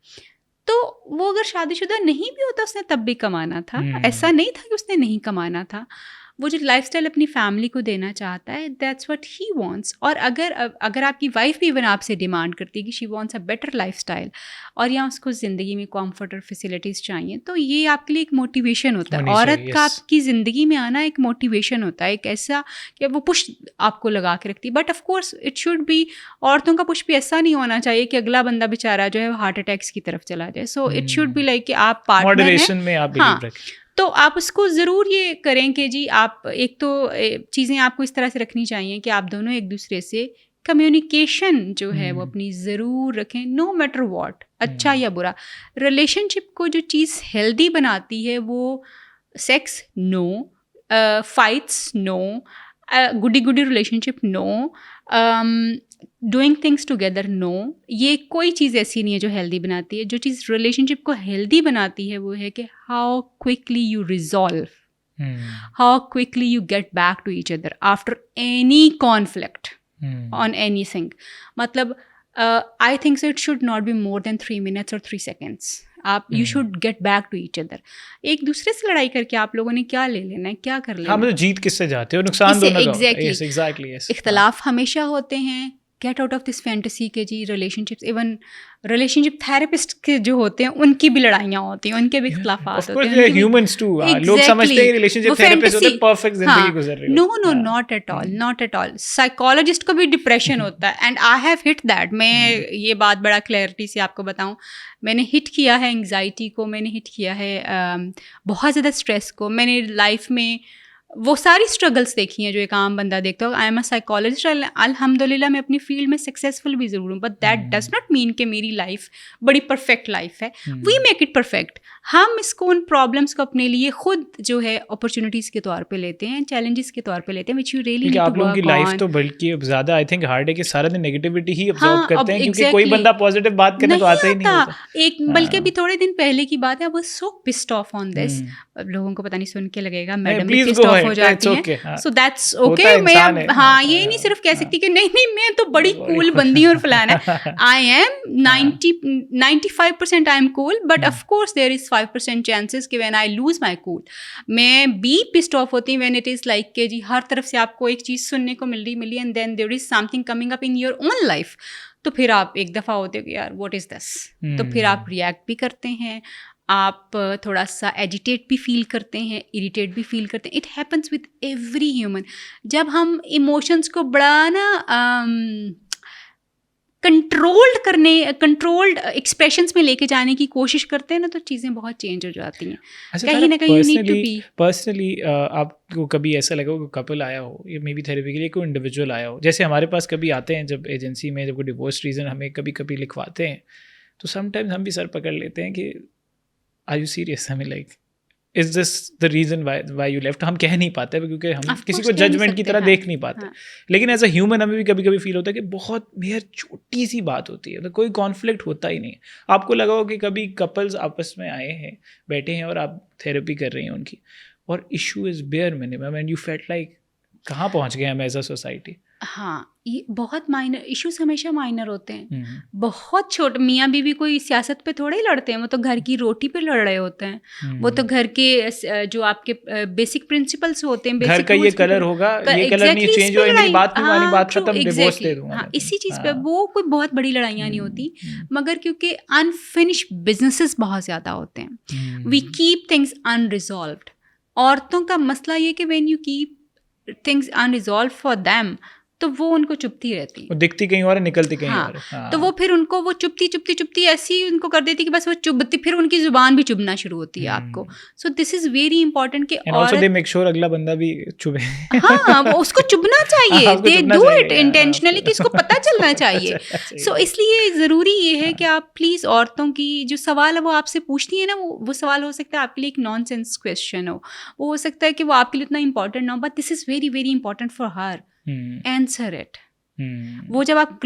तो वो अगर शादीशुदा नहीं भी होता उसने तब भी कमाना था। ऐसा नहीं था कि उसने नहीं कमाना था। वो जो लाइफस्टाइल अपनी फैमिली को देना चाहता है, दैट्स व्हाट ही वांट्स। और अगर आपकी वाइफ भी इवन आपसे डिमांड करती है कि she wants a better lifestyle, और या उसको ज़िंदगी में कंफर्ट और फैसिलिटीज़ चाहिए, तो ये आपके लिए एक मोटिवेशन होता है। औरत का आपकी ज़िंदगी में आना एक मोटिवेशन होता है, एक ऐसा कि वो पुश आपको लगा के रखती है। But of course it should B, औरतों का पुश भी ऐसा नहीं होना चाहिए कि अगला बंदा बेचारा जो है हार्ट अटैक्स की तरफ चला जाए। सो इट शुड बी लाइक कि आप पार्टनर हैं, हाँ, तो आप उसको ज़रूर ये करें कि जी आप एक तो चीज़ें आपको इस तरह से रखनी चाहिए कि आप दोनों एक दूसरे से कम्युनिकेशन जो है वो अपनी ज़रूर रखें, नो मैटर व्हाट, अच्छा या बुरा। रिलेशनशिप को जो चीज़ हेल्दी बनाती है वो sex no, fights no, goody goody relationship no, doing things together no, ये कोई चीज़ ऐसी नहीं है जो हेल्दी बनाती है। जो चीज़ रिलेशनशिप को हेल्दी बनाती है वो है कि how quickly you resolve, how quickly you get back to each other after any conflict on anything. मतलब I think so it should not be more than 3 minutes or 3 seconds। आप you should get back to each other. एक दूसरे से लड़ाई करके आप लोगों ने क्या ले लेना है, क्या कर लेना है? मतलब जीत किससे जाते हो, नुकसान दोनों का। एग्जैक्टली। इख्तलाफ हमेशा होते हैं। Get out of this fantasy के जी रिलेशनशिप्स, इवन रिलेशनशिप थेरेपिस्ट के जो होते हैं उनकी भी लड़ाइयाँ होती हैं, उनके भी इख्तलाफात होते हैं। ह्यूमंस टू, लोग समझते हैं रिलेशनशिप थेरेपिस्ट होते हैं परफेक्ट जिंदगी गुजर रहे हो। No, not at all, not at all. Psychologist को भी डिप्रेशन होता है, and I have hit that. मैं ये बात बड़ा क्लैरिटी से आपको बताऊं, मैंने हिट किया है एंग्जाइटी को, मैंने हिट किया है बहुत ज़्यादा स्ट्रेस को। मैंने लाइफ में वो सारी स्ट्रगल्स देखी हैं जो एक आम बंदा देखता हो. आई एम अ साइकोलॉजिस्ट, अल्हम्दुलिल्लाह मैं अपनी फील्ड में सक्सेसफुल भी ज़रूर हूँ, but that does not mean कि मेरी लाइफ बड़ी परफेक्ट लाइफ है. We make it perfect. हम इसको उन प्रॉब्लम्स को अपने लिए खुद जो है अपॉर्चुनिटीज़ के तौर पे लेते हैं, चैलेंजेस के तौर पे लेते हैं, which you really need to work on. आप लोगों की लाइफ तो बल्कि ज़्यादा आई थिंक हार्ड है कि सारा दिन नेगेटिविटी ही ऑब्जर्व हाँ, करते हैं, क्योंकि exactly. कोई बंदा पॉजिटिव बात करने तो आता ही नहीं होता. एक बल्कि अभी थोड़े दिन पहले की बात है, वो सो पिस्ड ऑफ ऑन दिस. लोगों को पता नहीं सुन के लगेगा मैडम भी पिस्ड ऑफ हो जाती हैं, सो दैट्स ओके. मैं हाँ ये नहीं सिर्फ कह सकती कि नहीं मैं तो बड़ी कूल बंदी हूँ और फलाना. I am 95% I am cool, but of course there is 5% chances कि when I lose my cool मैं भी पिस्ड ऑफ होती हूँ. व्हेन इट इज़ लाइक कि जी हर तरफ से आपको एक चीज़ सुनने को मिल रही and then there is something coming up in your own life. तो फिर आप एक दफ़ा होते हो कि यार व्हाट इज़ दिस. तो फिर आप रिएक्ट भी करते हैं, आप थोड़ा सा एजिटेट भी फील करते हैं, इरिटेट भी फील करते हैं. It happens with every human. जब हम इमोशंस को बड़ा ना कंट्रोल्ड एक्सप्रेशंस में लेके जाने की कोशिश करते हैं ना, तो चीज़ें बहुत चेंज हो जाती हैं. कहीं ना कहीं you need to be personally. आपको कभी ऐसा लगा हो कि कपल आया हो या मे बी थेरेपी के लिए कोई इंडिविजुअल आया हो, जैसे हमारे पास कभी आते हैं जब एजेंसी में, जब कोई डिवोर्स रीज़न हमें कभी कभी लिखवाते हैं, तो समटाइम्स हम भी सर पकड़ लेते हैं कि आर यू सीरियस. हमें like is this the reason why you left. हम कह नहीं पाते क्योंकि हम किसी को जजमेंट की तरह देख नहीं पाते. लेकिन एज अ ह्यूमन हमें भी कभी कभी फील होता है कि बहुत मेहर छोटी सी बात होती है, तो कोई कॉन्फ्लिक्ट होता ही नहीं. आपको लगा हो कि कभी कपल्स आपस में आए हैं, बैठे हैं और आप थेरेपी कर रही हैं उनकी, और issue is bare minimum and you felt like कहाँ पहुँच गए हम एज अ सोसाइटी. हाँ, ये बहुत माइनर इश्यूज हमेशा माइनर होते हैं. बहुत छोटे मियाँ बीवी कोई सियासत पे थोड़े ही लड़ते हैं, वो तो घर की रोटी पे लड़ रहे होते हैं. वो तो घर के जो आपके बेसिक प्रिंसिपल्स होते हैं, घर का ये कलर होगा, ये कलर नहीं चेंज हुआ, मेरी बात नहीं मानी, बात खत्म, डिवोर्स दे दूंगा. हाँ, इसी चीज़ पे वो कोई बहुत बड़ी लड़ाइयाँ नहीं होती, मगर क्योंकि अनफिनिश्ड बिजनेसेस बहुत ज़्यादा होते हैं. We keep things unresolved. औरतों का मसला ये कि when you keep things unresolved for them, तो वो उनको चुपती रहती है, वो दिखती कहीं और है, निकलती कहीं हाँ, और है. हाँ. तो वो फिर उनको वो चुपती ऐसी उनको कर देती कि बस वो चुभती, फिर उनकी जुबान भी चुभना शुरू होती है आपको. सो दिस इज वेरी इंपॉर्टेंट कि औरत दे मेक श्योर अगला बंदा भी चुभे. हाँ, वो उसको चुभना चाहिए. दे डू इट इंटेंशनली कि इसको पता चलना चाहिए. सो इसलिए ज़रूरी ये है कि आप प्लीज़ औरतों की जो सवाल है वो आपसे पूछती है ना, वो सवाल हो सकता है आपके लिए एक नॉनसेंस क्वेश्चन हो सकता है कि वो आपके लिए उतना इंपॉर्टेंट ना हो, but this is very very important for her. Answer it. वो जब आप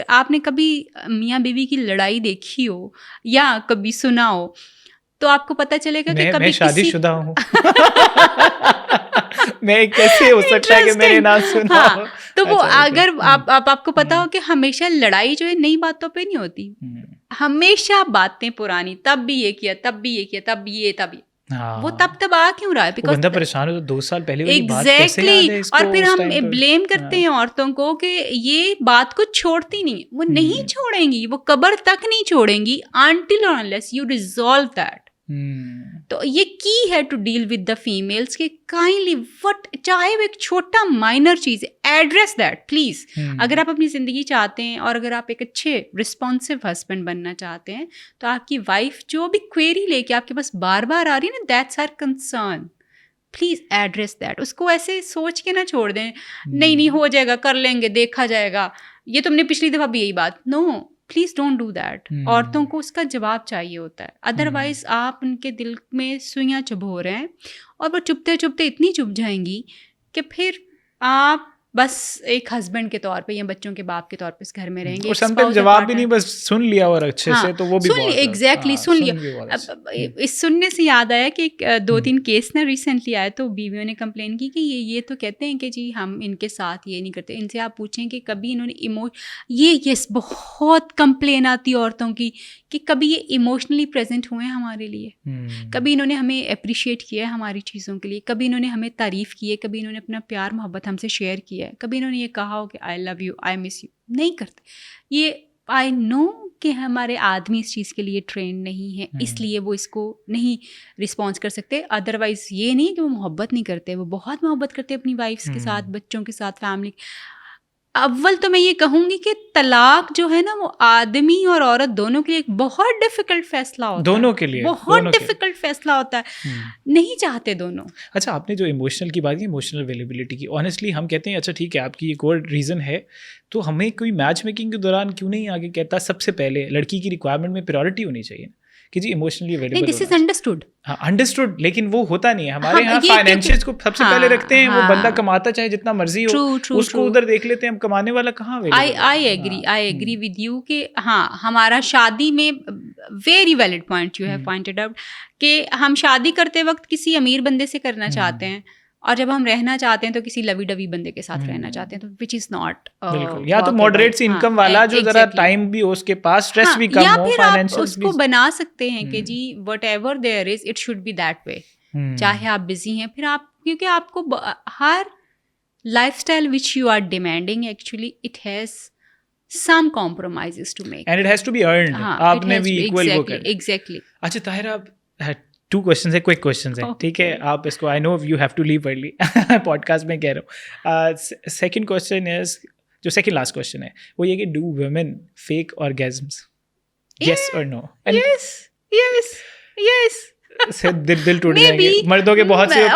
आपने कभी मियाँ बीवी की लड़ाई देखी हो या कभी सुना हो, तो आपको पता चलेगा कि कभी मैं शादीशुदा हूँ. मैं कैसे हो सकता है कि मैंने ना सुना. हाँ, तो वो अगर आपको पता हो कि हमेशा लड़ाई जो है नई बातों पे नहीं होती, हमेशा बातें पुरानी, तब भी ये किया, तब भी ये किया, तब ये. वो तब आ क्यों रहा है? बिकॉज़ बंदा परेशान हो तो 2 साल पहले वाली बात कैसे याद है इसको. और फिर हम ब्लेम करते हैं औरतों को कि ये बात को छोड़ती नहीं. वो नहीं छोड़ेंगी, वो कब्र तक नहीं छोड़ेंगी until or unless you resolve that. तो ये की है to deal with the females के काइंडली वट, चाहे वो एक छोटा माइनर चीज़ है, एड्रेस दैट प्लीज़. अगर आप अपनी ज़िंदगी चाहते हैं और अगर आप एक अच्छे रिस्पॉन्सिव हस्बैंड बनना चाहते हैं, तो आपकी वाइफ जो भी क्वेरी लेके आपके पास बार बार आ रही है ना, that's her concern. Please address that. उसको ऐसे सोच के ना छोड़ दें, नहीं हो जाएगा, कर लेंगे, देखा जाएगा, ये तुमने पिछली दफ़ा भी यही बात. No, please don't do that. औरतों को उसका जवाब चाहिए होता है, अदरवाइज़ आप उनके दिल में सुइयाँ चुभो रहे हैं और वो चुभते चुभते इतनी चुभ जाएंगी कि फिर आप बस एक हस्बैंड के तौर पे या बच्चों के बाप के तौर पे इस घर में रहेंगे. और समटाइम्स जवाब भी नहीं, बस सुन लिया और अच्छे से, तो वो भी सुन लिया. एग्जैक्टली, सुन लिया. अब इस सुनने से याद आया कि 2-3 केस ना रिसेंटली आए, तो बीवियों ने कंप्लेन की कि ये तो कहते हैं कि जी हम इनके साथ ये नहीं करते. इनसे आप पूछें कि कभी इन्होंने यस बहुत कंप्लेन आती है औरतों की कि कभी ये इमोशनली प्रेजेंट हुए हैं हमारे लिए, कभी इन्होंने हमें अप्रिशिएट किया है हमारी चीज़ों के लिए, कभी इन्होंने हमें तारीफ़ की है, कभी इन्होंने अपना प्यार मोहब्बत हमसे शेयर किया है, कभी इन्होंने ये कहा हो कि I love you, I miss you. नहीं करते ये. आई नो कि हमारे आदमी इस चीज़ के लिए ट्रेन नहीं है, इसलिए वो इसको नहीं रिस्पॉन्स कर सकते. अदरवाइज़ ये नहीं कि वो मोहब्बत नहीं करते, वो बहुत मोहब्बत करते अपनी वाइफ्स के साथ, बच्चों के साथ, फैमिली. अव्वल तो मैं ये कहूँगी कि तलाक जो है ना वो आदमी और औरत दोनों के लिए एक बहुत डिफिकल्ट फैसला होता है, दोनों के लिए, बहुत दोनों के। डिफिकल्ट फैसला होता है, नहीं चाहते दोनों। अच्छा, आपने जो इमोशनल की बात की, इमोशनल अवेलेबिलिटी की, ऑनेस्टली हम कहते हैं अच्छा ठीक है आपकी एक और रीज़न है, तो हमें कोई मैच मेकिंग के दौरान क्यों नहीं आगे कहता सबसे पहले लड़की की रिक्वायरमेंट में प्रायोरिटी होनी चाहिए कि जी emotionally available. This is understood. हाँ अंडरस्टूड, लेकिन वो होता नहीं है हमारे हाँ, यहाँ। ये फाइनेंशियल्स को सबसे पहले रखते हैं, वो हाँ, बंदा कमाता चाहे जितना मर्जी हो, उसको उधर देख लेते हैं, हम कमाने वाला कहाँ available. I agree with you कि हाँ हमारा शादी में very valid point you have pointed out कि हम शादी करते वक्त किसी अमीर बंदे से करना चाहते हैं और जब हम रहना चाहते हैं तो किसी लवी डवी बंदे के साथ रहना चाहते हैं, तो विच इज नॉट। या तो मॉडरेट सी इनकम वाला जो जरा टाइम भी हो उसके पास, स्ट्रेस भी कम हो, या फिर आप फाइनेंशियल उसको बना सकते हैं कि जी whatever there is it should be that way, चाहे आप बिजी हैं फिर आप, क्योंकि आपको हर lifestyle which you are demanding actually it has some compromises to make and it has to be earned. आपने भी इक्वल वो कर। एग्जैक्टली। अच्छा ताहिरा, आप 2 क्वेश्चंस है, क्विक क्वेश्चंस है, ठीक है? आप इसको, I know you have to leave early, podcast में कह रहा हूँ। सेकंड क्वेश्चन इज, जो सेकंड लास्ट क्वेश्चन है वो ये कि do women fake orgasms, yes और नो? यस यस यस से दिल टूट जाएंगे मर्दों के बहुत से।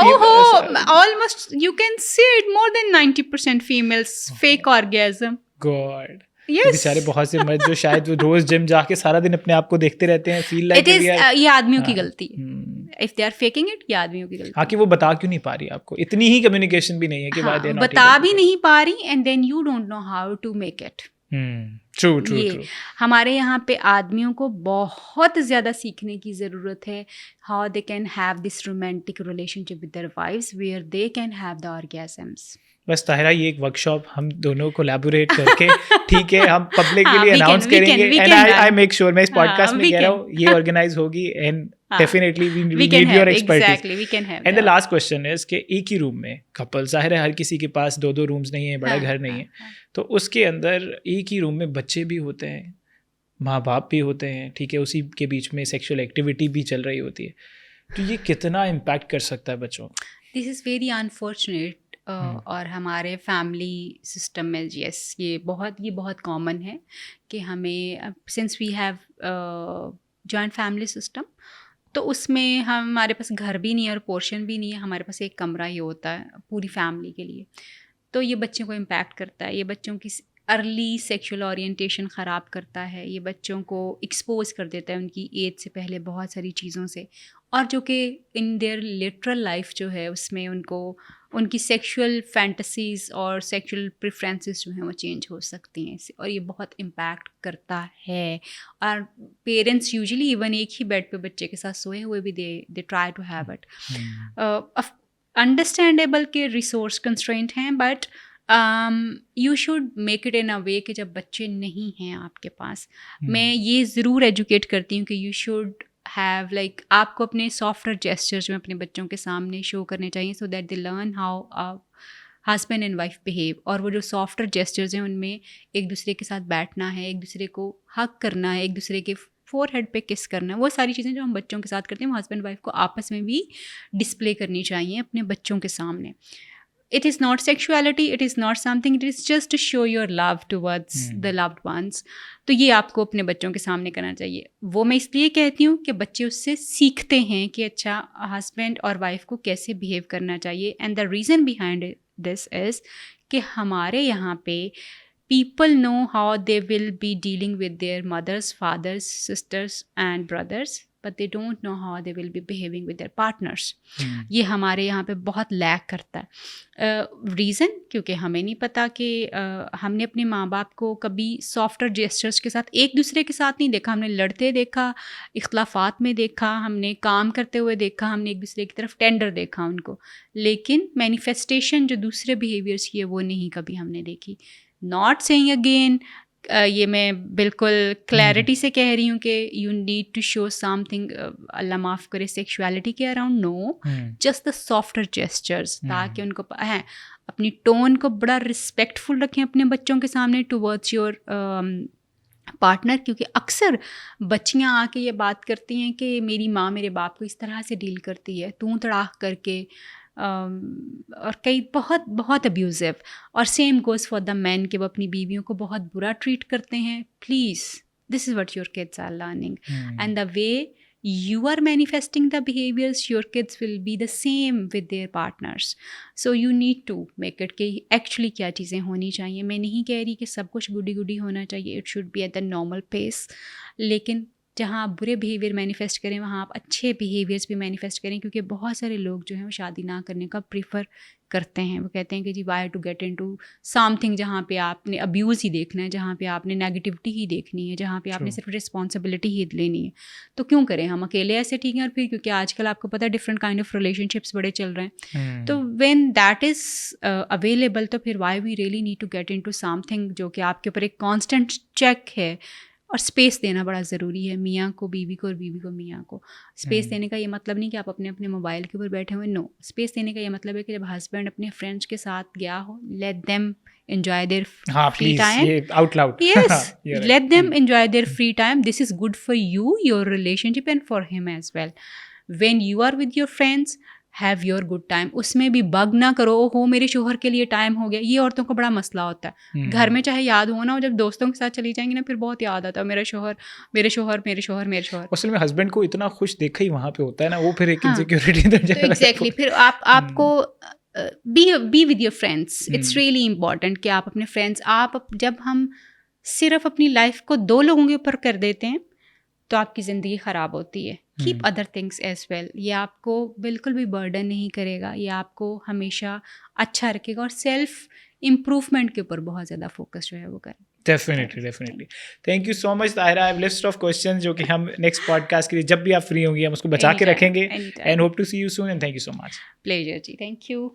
Almost you can say it more than 90% females fake orgasm. God, Yes. बेचारे बहुत से मर्द जो शायद वो रोज जिम जाके सारा दिन अपने आप को देखते रहते हैं, फील लाइक ये आदमियों की गलती है। If they are faking it, ये आदमियों की गलती। हाँ, कि वो बता क्यों नहीं पा रही आपको, इतनी ही कम्युनिकेशन भी नहीं है कि बता भी नहीं पा रही and then you don't know how to make it. True. हमारे यहाँ पे आदमियों को बहुत ज़्यादा सीखने की ज़रूरत है, how they can have this romantic relationship with their wifes where they can have the orgasms. बस ताहिरा, ये एक वर्कशॉप हम दोनों कोलैबोरेट करके ठीक है हम पब्लिक के लिए अनाउंस करेंगे, एंड आई मेक श्योर, मैं इस पॉडकास्ट में कह रहा हूँ ये ऑर्गेनाइज होगी and definitely we need your expertise. And the last question is कि एक ही रूम में कपल, जाहिर है हर किसी के पास 2 रूम्स नहीं है, बड़ा घर नहीं है, तो उसके अंदर एक ही रूम में बच्चे भी होते हैं, माँ बाप भी होते हैं, ठीक है, उसी के बीच में सेक्सुअल एक्टिविटी भी चल रही होती है, तो ये कितना इम्पैक्ट कर सकता है बच्चों? This is very unfortunate. और हमारे फैमिली सिस्टम में ये बहुत कॉमन है कि हमें, since we have joint family system, तो उसमें हमारे पास घर भी नहीं है और पोर्शन भी नहीं है, हमारे पास एक कमरा ही होता है पूरी फैमिली के लिए, तो ये बच्चों को इम्पैक्ट करता है, ये बच्चों की अर्ली सेक्सुअल ओरिएंटेशन ख़राब करता है, ये बच्चों को एक्सपोज कर देता है उनकी एज से पहले बहुत सारी चीज़ों से, और जो कि इन देयर लिटरल लाइफ जो है उसमें उनको उनकी सेक्सुअल फैंटसीज़ और सेक्सुअल प्रेफरेंसेस जो हैं वो चेंज हो सकती हैं इससे, और ये बहुत इम्पैक्ट करता है। और पेरेंट्स यूजुअली इवन एक ही बेड पे बच्चे के साथ सोए हुए भी they try to have it. Understandable के रिसोर्स कंस्ट्रेंट हैं, but you should make it in a way कि जब बच्चे नहीं हैं आपके पास, मैं ये ज़रूर एजुकेट करती हूँ कि यू शुड हैव लाइक, आपको अपने सॉफ्टवेयर जेस्चर्स में अपने बच्चों के सामने शो करने चाहिए, so that they learn how husband and wife behave. और वो जो सॉफ्टवेयर जेस्चर्स हैं उनमें एक दूसरे के साथ बैठना है, एक दूसरे को हक करना है, एक दूसरे के फोरहेड पे किस करना है, वो सारी चीज़ें जो हम बच्चों के साथ करते हैं वो हस्बैंड वाइफ को आपस में भी डिस्प्ले करनी चाहिए अपने बच्चों के सामने। It is not sexuality, it is not something, it is just to show your love towards the loved ones. तो ये आपको अपने बच्चों के सामने करना चाहिए। वो मैं इसलिए कहती हूँ कि बच्चे उससे सीखते हैं कि अच्छा हस्बैंड और वाइफ को कैसे बिहेव करना चाहिए। And the reason behind this is कि हमारे यहाँ पे people know how they will be dealing with their mothers, fathers, sisters and brothers, but they don't know how they will be behaving with their partners. ये हमारे यहाँ पे बहुत lack करता है। रीज़न क्योंकि हमें नहीं पता कि हमने अपने माँ बाप को कभी सॉफ्टवेयर जेस्चर्स के साथ एक दूसरे के साथ नहीं देखा, हमने लड़ते देखा, इख्तलाफात में देखा, हमने काम करते हुए देखा, हमने एक दूसरे की तरफ टेंडर देखा उनको, लेकिन मैनिफेस्टेशन जो दूसरे बिहेवियर्स की है वो नहीं कभी हमने देखी। नॉट सेइंग अगेन, ये मैं बिल्कुल क्लैरिटी से कह रही हूँ कि you need to show something, Allah माफ़ करे, सेक्सुअलिटी के around, no, just the software gestures, ताकि उनको है अपनी टोन को बड़ा रिस्पेक्टफुल रखें अपने बच्चों के सामने टुवर्ड्स योर पार्टनर। क्योंकि अक्सर बच्चियाँ आके ये बात करती हैं कि मेरी माँ मेरे बाप को इस तरह से डील करती है, तू तड़ाक करके और कई बहुत बहुत अब्यूज़िव। और same goes for the man कि वो अपनी बीवियों को बहुत बुरा ट्रीट करते हैं। Please, this is what your kids are learning, and the way you are manifesting the behaviors, your kids will be the same with their partners. So you need to make it कि actually क्या चीज़ें होनी चाहिए। मैं नहीं कह रही कि सब कुछ गुडी गुडी होना चाहिए, it should be at the normal pace, लेकिन जहाँ आप बुरे बिहेवियर मैनिफेस्ट करें वहाँ आप अच्छे बिहेवियर्स भी मैनिफेस्ट करें, क्योंकि बहुत सारे लोग जो हैं वो शादी ना करने का प्रीफर करते हैं। वो कहते हैं कि जी why to get into something जहाँ पे आपने अब्यूज़ ही देखना है, जहाँ पे आपने नेगेटिविटी ही देखनी है, जहाँ पे आपने सिर्फ रिस्पॉन्सिबिलिटी ही लेनी है, तो क्यों करें हम अकेले ऐसे, ठीक है। और फिर क्योंकि आजकल आपको पता है डिफरेंट काइंड ऑफ रिलेशनशिप्स बड़े चल रहे हैं, तो व्हेन दैट इज़ अवेलेबल, तो फिर why we really need to get into something जो कि आपके ऊपर एक कॉन्स्टेंट चेक है। और स्पेस देना बड़ा ज़रूरी है, मियाँ को बीवी को और बीवी को मियाँ को। स्पेस देने का ये मतलब नहीं कि आप अपने अपने मोबाइल के ऊपर बैठे हुए, नो। स्पेस देने का ये मतलब है कि जब हस्बैंड अपने फ्रेंड्स के साथ गया हो, let them enjoy their free time, out loud, yes, let them enjoy their free time. This is good for you, your relationship, and for him as well. When you are with your friends, have your good time. उसमें भी bug ना करो, हो मेरे शोहर के लिए time हो गया। ये औरतों का बड़ा मसला होता है। घर में चाहे याद हो ना हो, जब दोस्तों के साथ चली जाएंगी ना, फिर बहुत याद आता है मेरे शोहर मेरे शोहर मेरे शोहर मेरे शोहर। असल में हस्बैंड को इतना खुश देखा ही वहाँ पे होता है ना, वो फिर एक हाँ, इनसिक्योरिटी तो एग्जैक्टली। फिर आपको be with your friends. It's really important कि आप अपने फ्रेंड्स, जब हम सिर्फ अपनी लाइफ को दो लोगों के ऊपर कर देते हैं तो आपकी ज़िंदगी ख़राब होती है। Keep other things as well. ये आपको बिल्कुल भी बर्डन नहीं करेगा, ये आपको हमेशा अच्छा रखेगा, और सेल्फ इम्प्रूवमेंट के ऊपर बहुत ज़्यादा फोकस जो है वो करें। Definitely. Thank you so much Tahira. I have list of questions जो कि हम नेक्स्ट पॉडकास्ट के लिए जब भी आप फ्री होंगी हम उसको बचा के रखेंगे, and hope to see you soon, and thank you so much. Pleasure जी, थैंक यू।